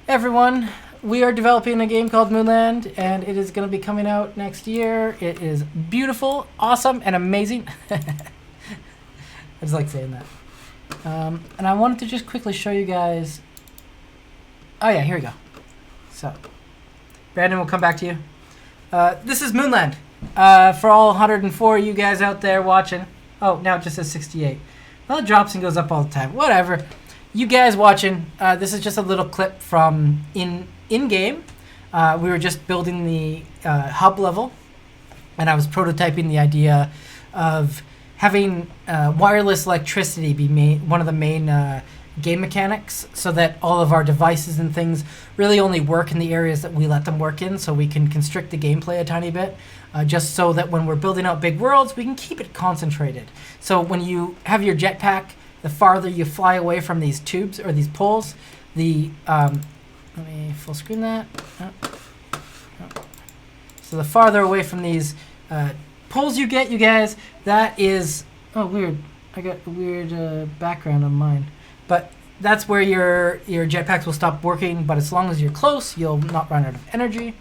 Everyone, we are developing a game called Moonland, and it is going to be coming out next year. It is beautiful, awesome, and amazing. I just like saying that. And I wanted to just quickly show you guys... Oh yeah, here we go. So, Brandon, we'll come back to you. This is Moonland. For all 104 of you guys out there watching. Oh, now it just says 68. Well, it drops and goes up all the time. Whatever. You guys watching, this is just a little clip from in-game. We were just building the hub level, and I was prototyping the idea of having wireless electricity be one of the main game mechanics, so that all of our devices and things really only work in the areas that we let them work in, so we can constrict the gameplay a tiny bit, just so that when we're building out big worlds, we can keep it concentrated. So when you have your jetpack, the farther you fly away from these tubes or these poles, let me full screen that. So the farther away from these poles you get, you guys, that is... Oh, weird. I got a weird background on mine. But that's where your jetpacks will stop working, but as long as you're close, you'll not run out of energy.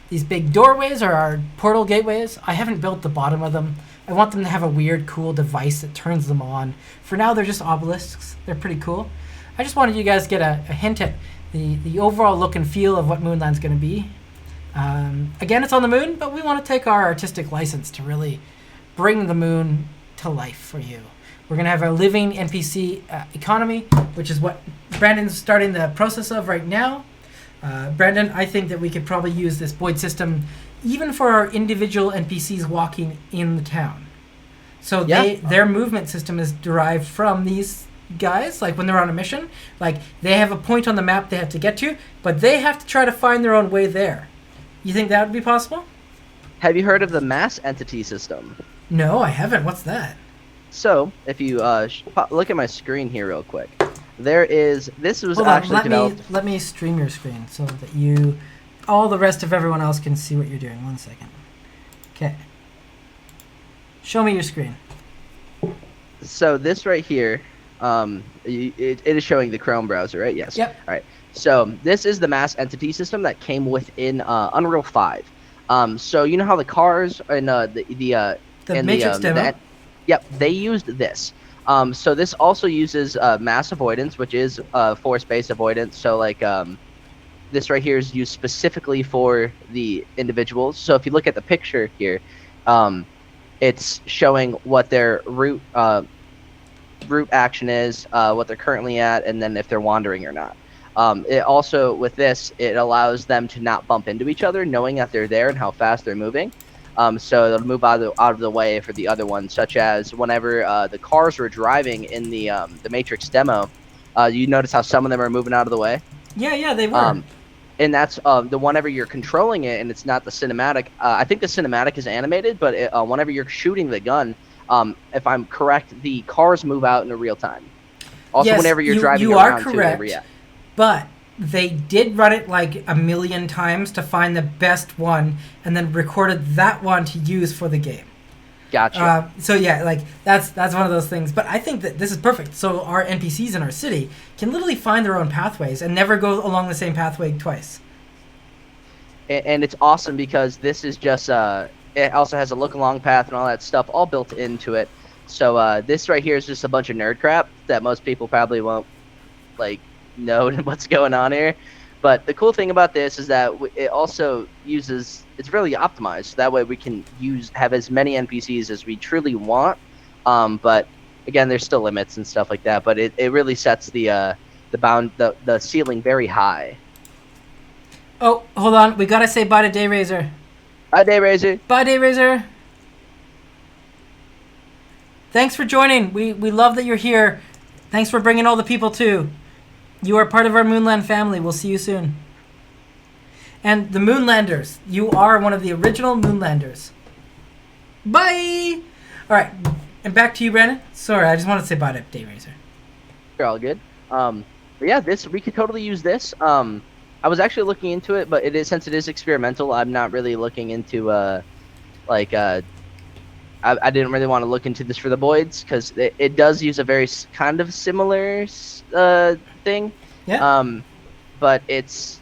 These big doorways are our portal gateways. I haven't built the bottom of them. I want them to have a weird, cool device that turns them on. For now, they're just obelisks. They're pretty cool. I just wanted you guys to get a hint at the overall look and feel of what Moonland's going to be. Again, it's on the moon, but we want to take our artistic license to really bring the moon to life for you. We're going to have a living NPC economy, which is what Brandon's starting the process of right now. Brandon, I think that we could probably use this Boyd system even for our individual NPCs walking in the town. So their movement system is derived from these guys, like when they're on a mission. Like, they have a point on the map they have to get to, but they have to try to find their own way there. You think that would be possible? Have you heard of the mass entity system? No, I haven't. What's that? So, if you look at my screen here real quick, this was Hold actually on, developed... let me stream your screen so that all the rest of everyone else can see what you're doing. 1 second. Okay. Show me your screen. So this right here, it is showing the Chrome browser, right? Yes. Yep. All right. So this is the mass entity system that came within Unreal 5. So you know how the cars and the Matrix demo. Yep, they used this. So this also uses mass avoidance, which is force-based avoidance. So like this right here is used specifically for the individuals. So if you look at the picture here, it's showing what their route action is, what they're currently at, and then if they're wandering or not. It also, with this, it allows them to not bump into each other, knowing that they're there and how fast they're moving. So they'll move out of the way for the other ones, such as whenever the cars were driving in the Matrix demo, You notice how some of them are moving out of the way. Yeah, they were. And that's the whenever you're controlling it and it's not the cinematic. I think the cinematic is animated, but whenever you're shooting the gun, if I'm correct, the cars move out in real time. Also, yes, whenever you're driving you around, are correct, too, they react. But they did run it like a million times to find the best one, and then recorded that one to use for the game. Gotcha. So yeah, like that's one of those things. But I think that this is perfect. So our NPCs in our city can literally find their own pathways and never go along the same pathway twice. And it's awesome because this is just it also has a look along path and all that stuff all built into it. So this right here is just a bunch of nerd crap that most people probably won't like know what's going on here. But the cool thing about this is that it also it's really optimized. That way we can have as many NPCs as we truly want. But again, there's still limits and stuff like that. But it really sets the ceiling very high. Oh, hold on. We gotta say bye to Dayrazor. Bye, Dayrazor. Bye, Dayrazor. Thanks for joining. We love that you're here. Thanks for bringing all the people too. You are part of our Moonland family. We'll see you soon. And the Moonlanders, you are one of the original Moonlanders. Bye! All right, and back to you, Brandon. Sorry, I just wanted to say bye to Dayrazor. You're all good. But yeah, we could totally use this. I was actually looking into it, but since it is experimental, I'm not really looking into I didn't really want to look into this for the Voids because it does use a very kind of similar thing. Yeah. But it's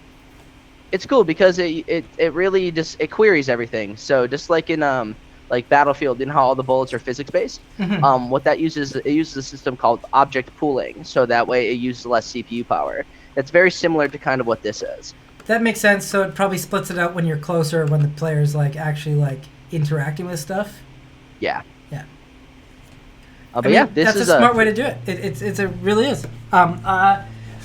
cool because it really just queries everything. So just like in like Battlefield, how all the bullets are physics based. Mm-hmm. What that uses a system called object pooling. So that way it uses less CPU power. It's very similar to kind of what this is. That makes sense. So it probably splits it out when you're closer, when the player's actually interacting with stuff. Yeah. Yeah. But that's a smart way to do it. It really is.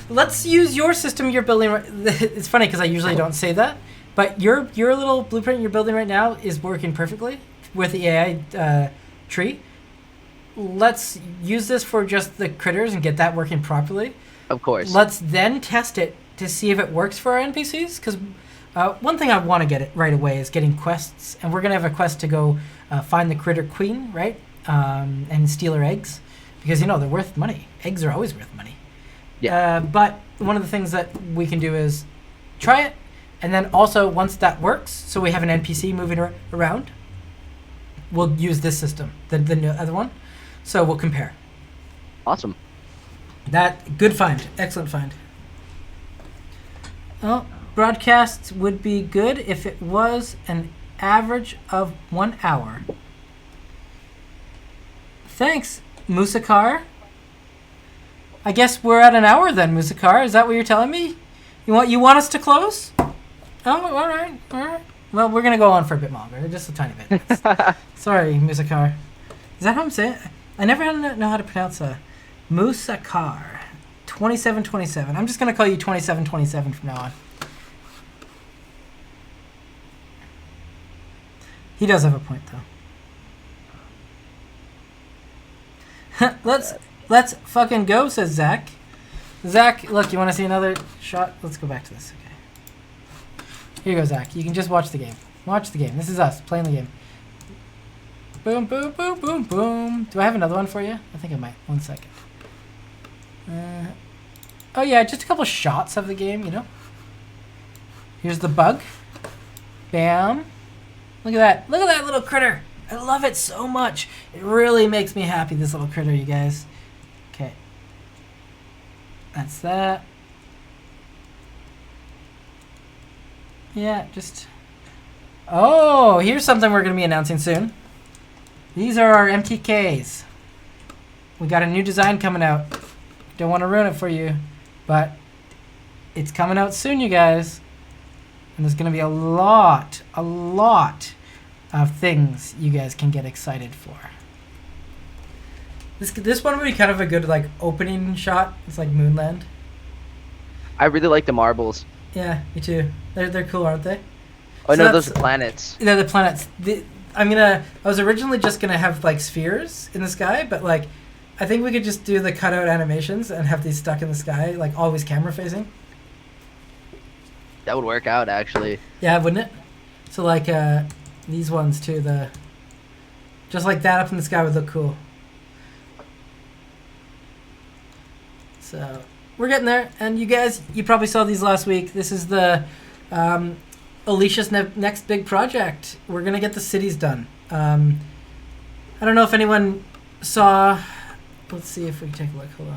Let's use your system you're building. It's funny because I usually don't say that, but your little blueprint you're building right now is working perfectly with the AI tree. Let's use this for just the critters and get that working properly. Of course. Let's then test it to see if it works for our NPCs. Because one thing I want to get it right away is getting quests, and we're gonna have a quest to go find the critter queen, right? And steal her eggs, because they're worth money. Eggs are always worth money. Yeah. But one of the things that we can do is try it, and then also once that works, so we have an NPC moving around, we'll use this system, the other one, so we'll compare. Awesome. Good find, excellent find. Well, broadcasts would be good if it was an average of 1 hour. Thanks, Musakar. I guess we're at an hour then, Musakar. Is that what you're telling me? You want us to close? Oh, all right. Well, we're gonna go on for a bit longer, just a tiny bit. Sorry, Musakar. Is that how I'm saying it? I never know how to pronounce Musakar. 2727. I'm just gonna call you 2727 from now on. He does have a point, though. Let's fucking go, says Zach. Zach, look, you want to see another shot? Let's go back to this. Okay. Here you go, Zach. You can just watch the game. Watch the game. This is us playing the game. Boom, boom, boom, boom, boom. Do I have another one for you? I think I might. 1 second. Oh, yeah, just a couple shots of the game, Here's the bug. Bam. Look at that. Look at that little critter. I love it so much. It really makes me happy, this little critter, you guys. Okay. That's that. Yeah, just... Oh, here's something we're going to be announcing soon. These are our MTKs. We got a new design coming out. Don't want to ruin it for you, but it's coming out soon, you guys. And there's going to be a lot of things you guys can get excited for. This one would be kind of a good opening shot. It's like Moonland. I really like the marbles. Yeah, me too. They're cool, aren't they? Oh, no, those are planets. They're the planets. I was originally just gonna have spheres in the sky, but I think we could just do the cutout animations and have these stuck in the sky, like always camera facing. That would work out, actually. Yeah, wouldn't it? So like these ones too, just like that up in the sky would look cool. So we're getting there, and you guys, you probably saw these last week. This is the Alicia's next big project. We're gonna get the cities done. I don't know if anyone saw. Let's see if we can take a look. Hold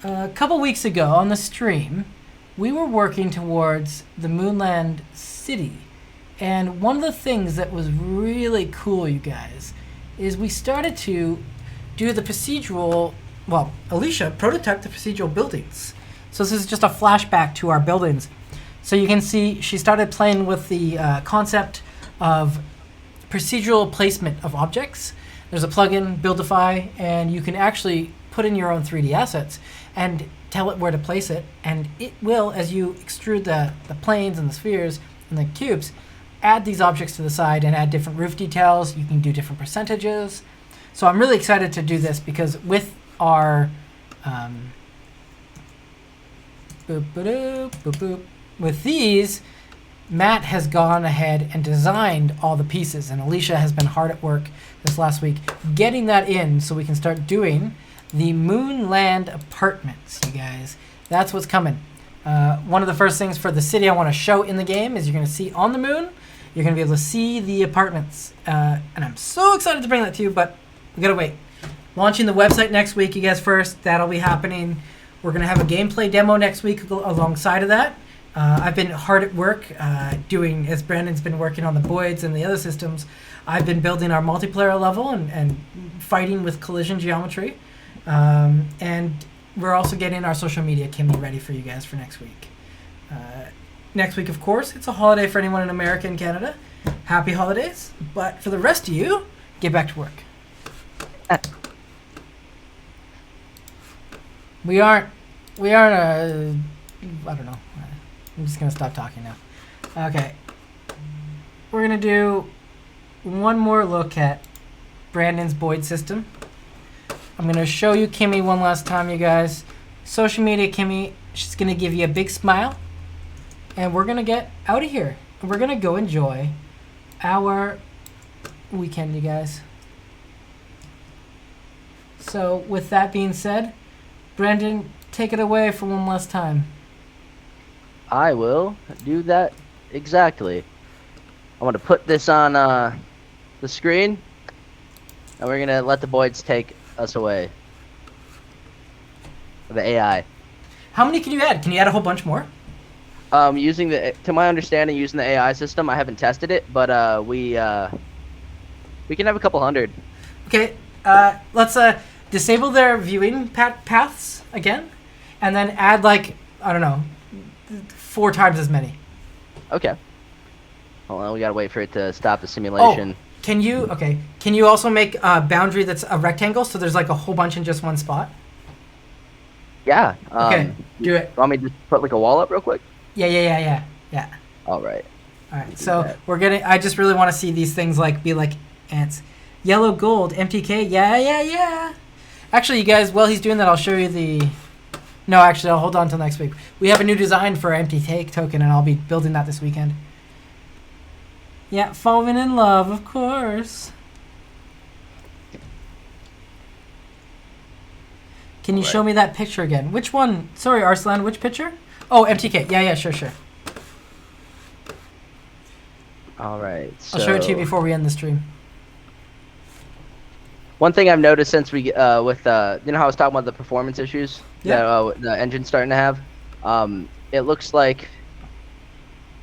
on. A couple weeks ago on the stream, we were working towards the Moonland city. And one of the things that was really cool, you guys, is we started to do the procedural, well, Alicia prototyped the procedural buildings. So this is just a flashback to our buildings. So you can see she started playing with the concept of procedural placement of objects. There's a plugin, Buildify, and you can actually put in your own 3D assets and tell it where to place it, and it will, as you extrude the planes and the spheres and the cubes, add these objects to the side and add different roof details. You can do different percentages. So I'm really excited to do this because with our with these, Matt has gone ahead and designed all the pieces, and Alicia has been hard at work this last week getting that in so we can start doing the Moonland apartments, you guys. That's what's coming. One of the first things for the city I want to show in the game is you're going to see on the moon, you're going to be able to see the apartments. And I'm so excited to bring that to you, but we got to wait. Launching the website next week, you guys first. That'll be happening. We're going to have a gameplay demo next week alongside of that. I've been hard at work doing, as Brandon's been working on the Boyds and the other systems, I've been building our multiplayer level and fighting with collision geometry. And we're also getting our social media Kimmy ready for you guys for next week. Next week, of course, it's a holiday for anyone in America and Canada. Happy holidays. But for the rest of you, get back to work. We aren't I don't know. I'm just going to stop talking now. Okay. We're going to do one more look at Brandon's Boyd system. I'm going to show you Kimmy one last time, you guys. Social media Kimmy, she's going to give you a big smile. And we're going to get out of here. And we're going to go enjoy our weekend, you guys. So with that being said, Brandon, take it away for one last time. I will do that exactly. I want to put this on the screen, and we're going to let the Boyds take us away. The AI. How many can you add? Can you add a whole bunch more? To my understanding, using the AI system, I haven't tested it, but we can have a couple hundred. Okay, let's disable their viewing paths again, and then add like, I don't know, 4 times as many. Okay. Hold on, we gotta wait for it to stop the simulation. Oh, can you also make a boundary that's a rectangle so there's like a whole bunch in just one spot? Yeah. Okay, do it. Want me to just put like a wall up real quick? Yeah. All right. So I just really want to see these things like be like ants. Yellow gold, MTK, yeah. Actually, you guys, while he's doing that, I'll show you the... No, actually, I'll hold on until next week. We have a new design for our MTK token, and I'll be building that this weekend. Yeah, falling in love, of course. Can you show me that picture again? Which one? Sorry, Arslan, which picture? Oh, MTK. Yeah, sure. All right. So I'll show it to you before we end the stream. One thing I've noticed since we, with, you know how I was talking about the performance issues that the engine's starting to have? It looks like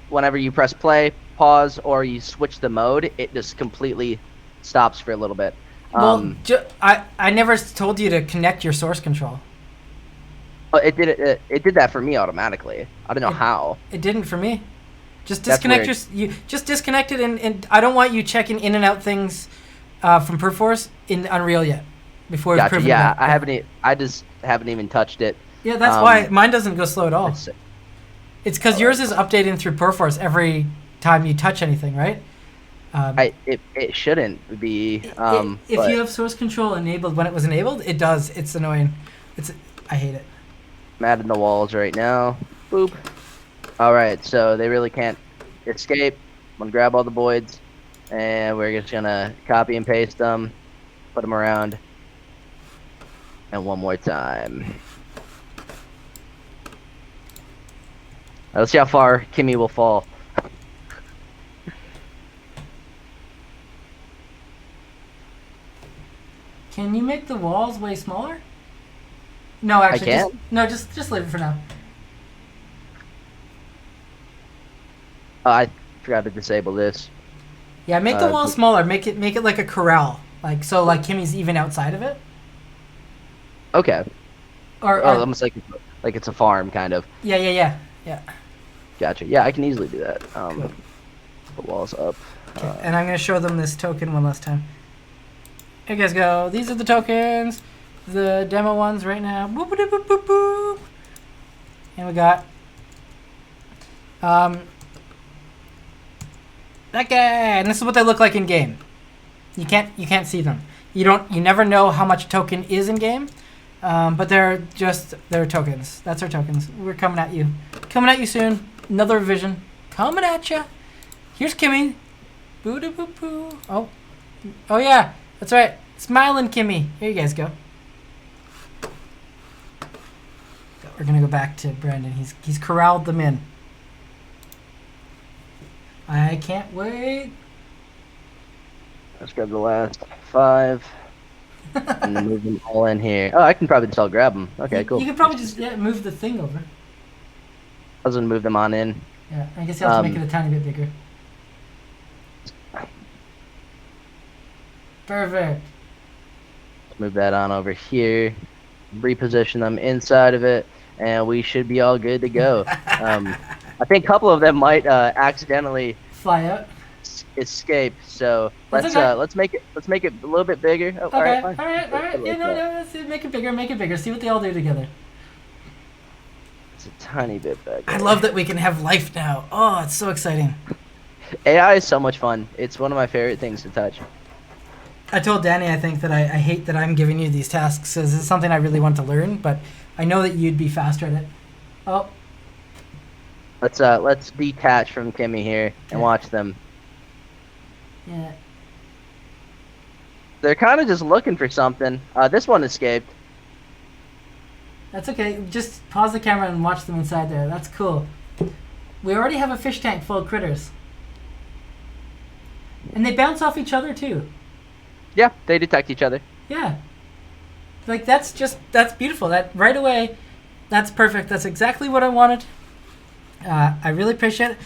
whenever you press play, pause, or you switch the mode, it just completely stops for a little bit. Well, I never told you to connect your source control. It did that for me automatically. I don't know how. It didn't for me. Just disconnect just disconnect it, and I don't want you checking in and out things from Perforce in Unreal yet before it's proven. Yeah, I just haven't even touched it. Yeah, that's why mine doesn't go slow at all. It's because yours is updating through Perforce every time you touch anything, right? It shouldn't be. If But you have source control enabled when it was enabled, it does. It's annoying. I hate it. I'm adding the walls right now. Boop. All right, so they really can't escape. I'm gonna grab all the voids, and we're just gonna copy and paste them, put them around, and one more time. Let's see how far Kimmy will fall. Can you make the walls way smaller? No, actually, I can. Just leave it for now. Oh, I forgot to disable this. Yeah, make the wall smaller. Make it like a corral, like so, like Kimmy's even outside of it. Okay. Or almost like it's a farm, kind of. Yeah. Gotcha. Yeah, I can easily do that. Cool. Put walls up. Okay, and I'm gonna show them this token one last time. Here you guys go. These are the tokens, the demo ones right now. Boop, boop, boop, boop, boop. And we got that guy, and this is what they look like in game. You can't see them. You never know how much token is in game, but they're tokens. That's our tokens. We're coming at you soon. Another revision coming at you. Here's Kimmy. Boo doo boo boo. Oh yeah, that's right. Smiling Kimmy. Here you guys go. We're gonna go back to Brandon. He's corralled them in. I can't wait. Let's grab the last 5 and then move them all in here. Oh, I can probably just all grab them. Okay, cool. You can probably just move the thing over. I was gonna move them on in. Yeah, I guess you have to make it a tiny bit bigger. Perfect. Let's move that on over here. Reposition them inside of it, and we should be all good to go. I think a couple of them might accidentally fly out, escape. So That's let's make it a little bit bigger. Oh, okay. All right. Yeah, no. Let's make it bigger. See what they all do together. It's a tiny bit bigger. I love that we can have life now. Oh, it's so exciting. AI is so much fun. It's one of my favorite things to touch. I told Danny, I think, that I hate that I'm giving you these tasks, because it's something I really want to learn, but I know that you'd be faster at it. Oh. Let's detach from Kimmy here and watch them. Yeah. They're kind of just looking for something. This one escaped. That's okay. Just pause the camera and watch them inside there. That's cool. We already have a fish tank full of critters. And they bounce off each other, too. Yeah, they detect each other. Yeah. Like, that's beautiful. That right away, that's perfect. That's exactly what I wanted. I really appreciate it.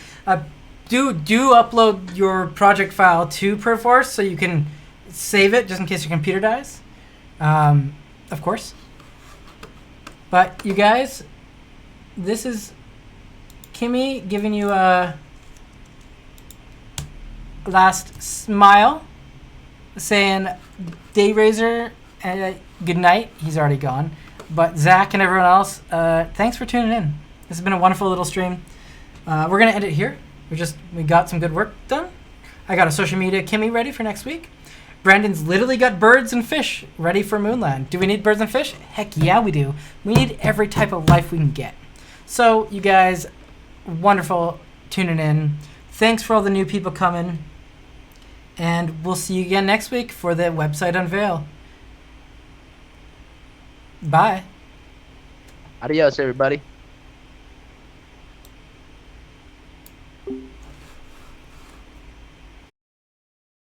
Do upload your project file to Perforce so you can save it just in case your computer dies. Of course. But you guys, this is Kimmy giving you a last smile, saying Dayraiser good night. He's already gone. But Zach and everyone else, thanks for tuning in. This has been a wonderful little stream. We're gonna end it here. We got some good work done. I got a social media Kimmy ready for next week. Brandon's literally got birds and fish ready for Moonland. Do we need birds and fish? Heck yeah, we do. We need every type of life we can get. So, you guys, wonderful tuning in. Thanks for all the new people coming. And we'll see you again next week for the website unveil. Bye. Adios, everybody.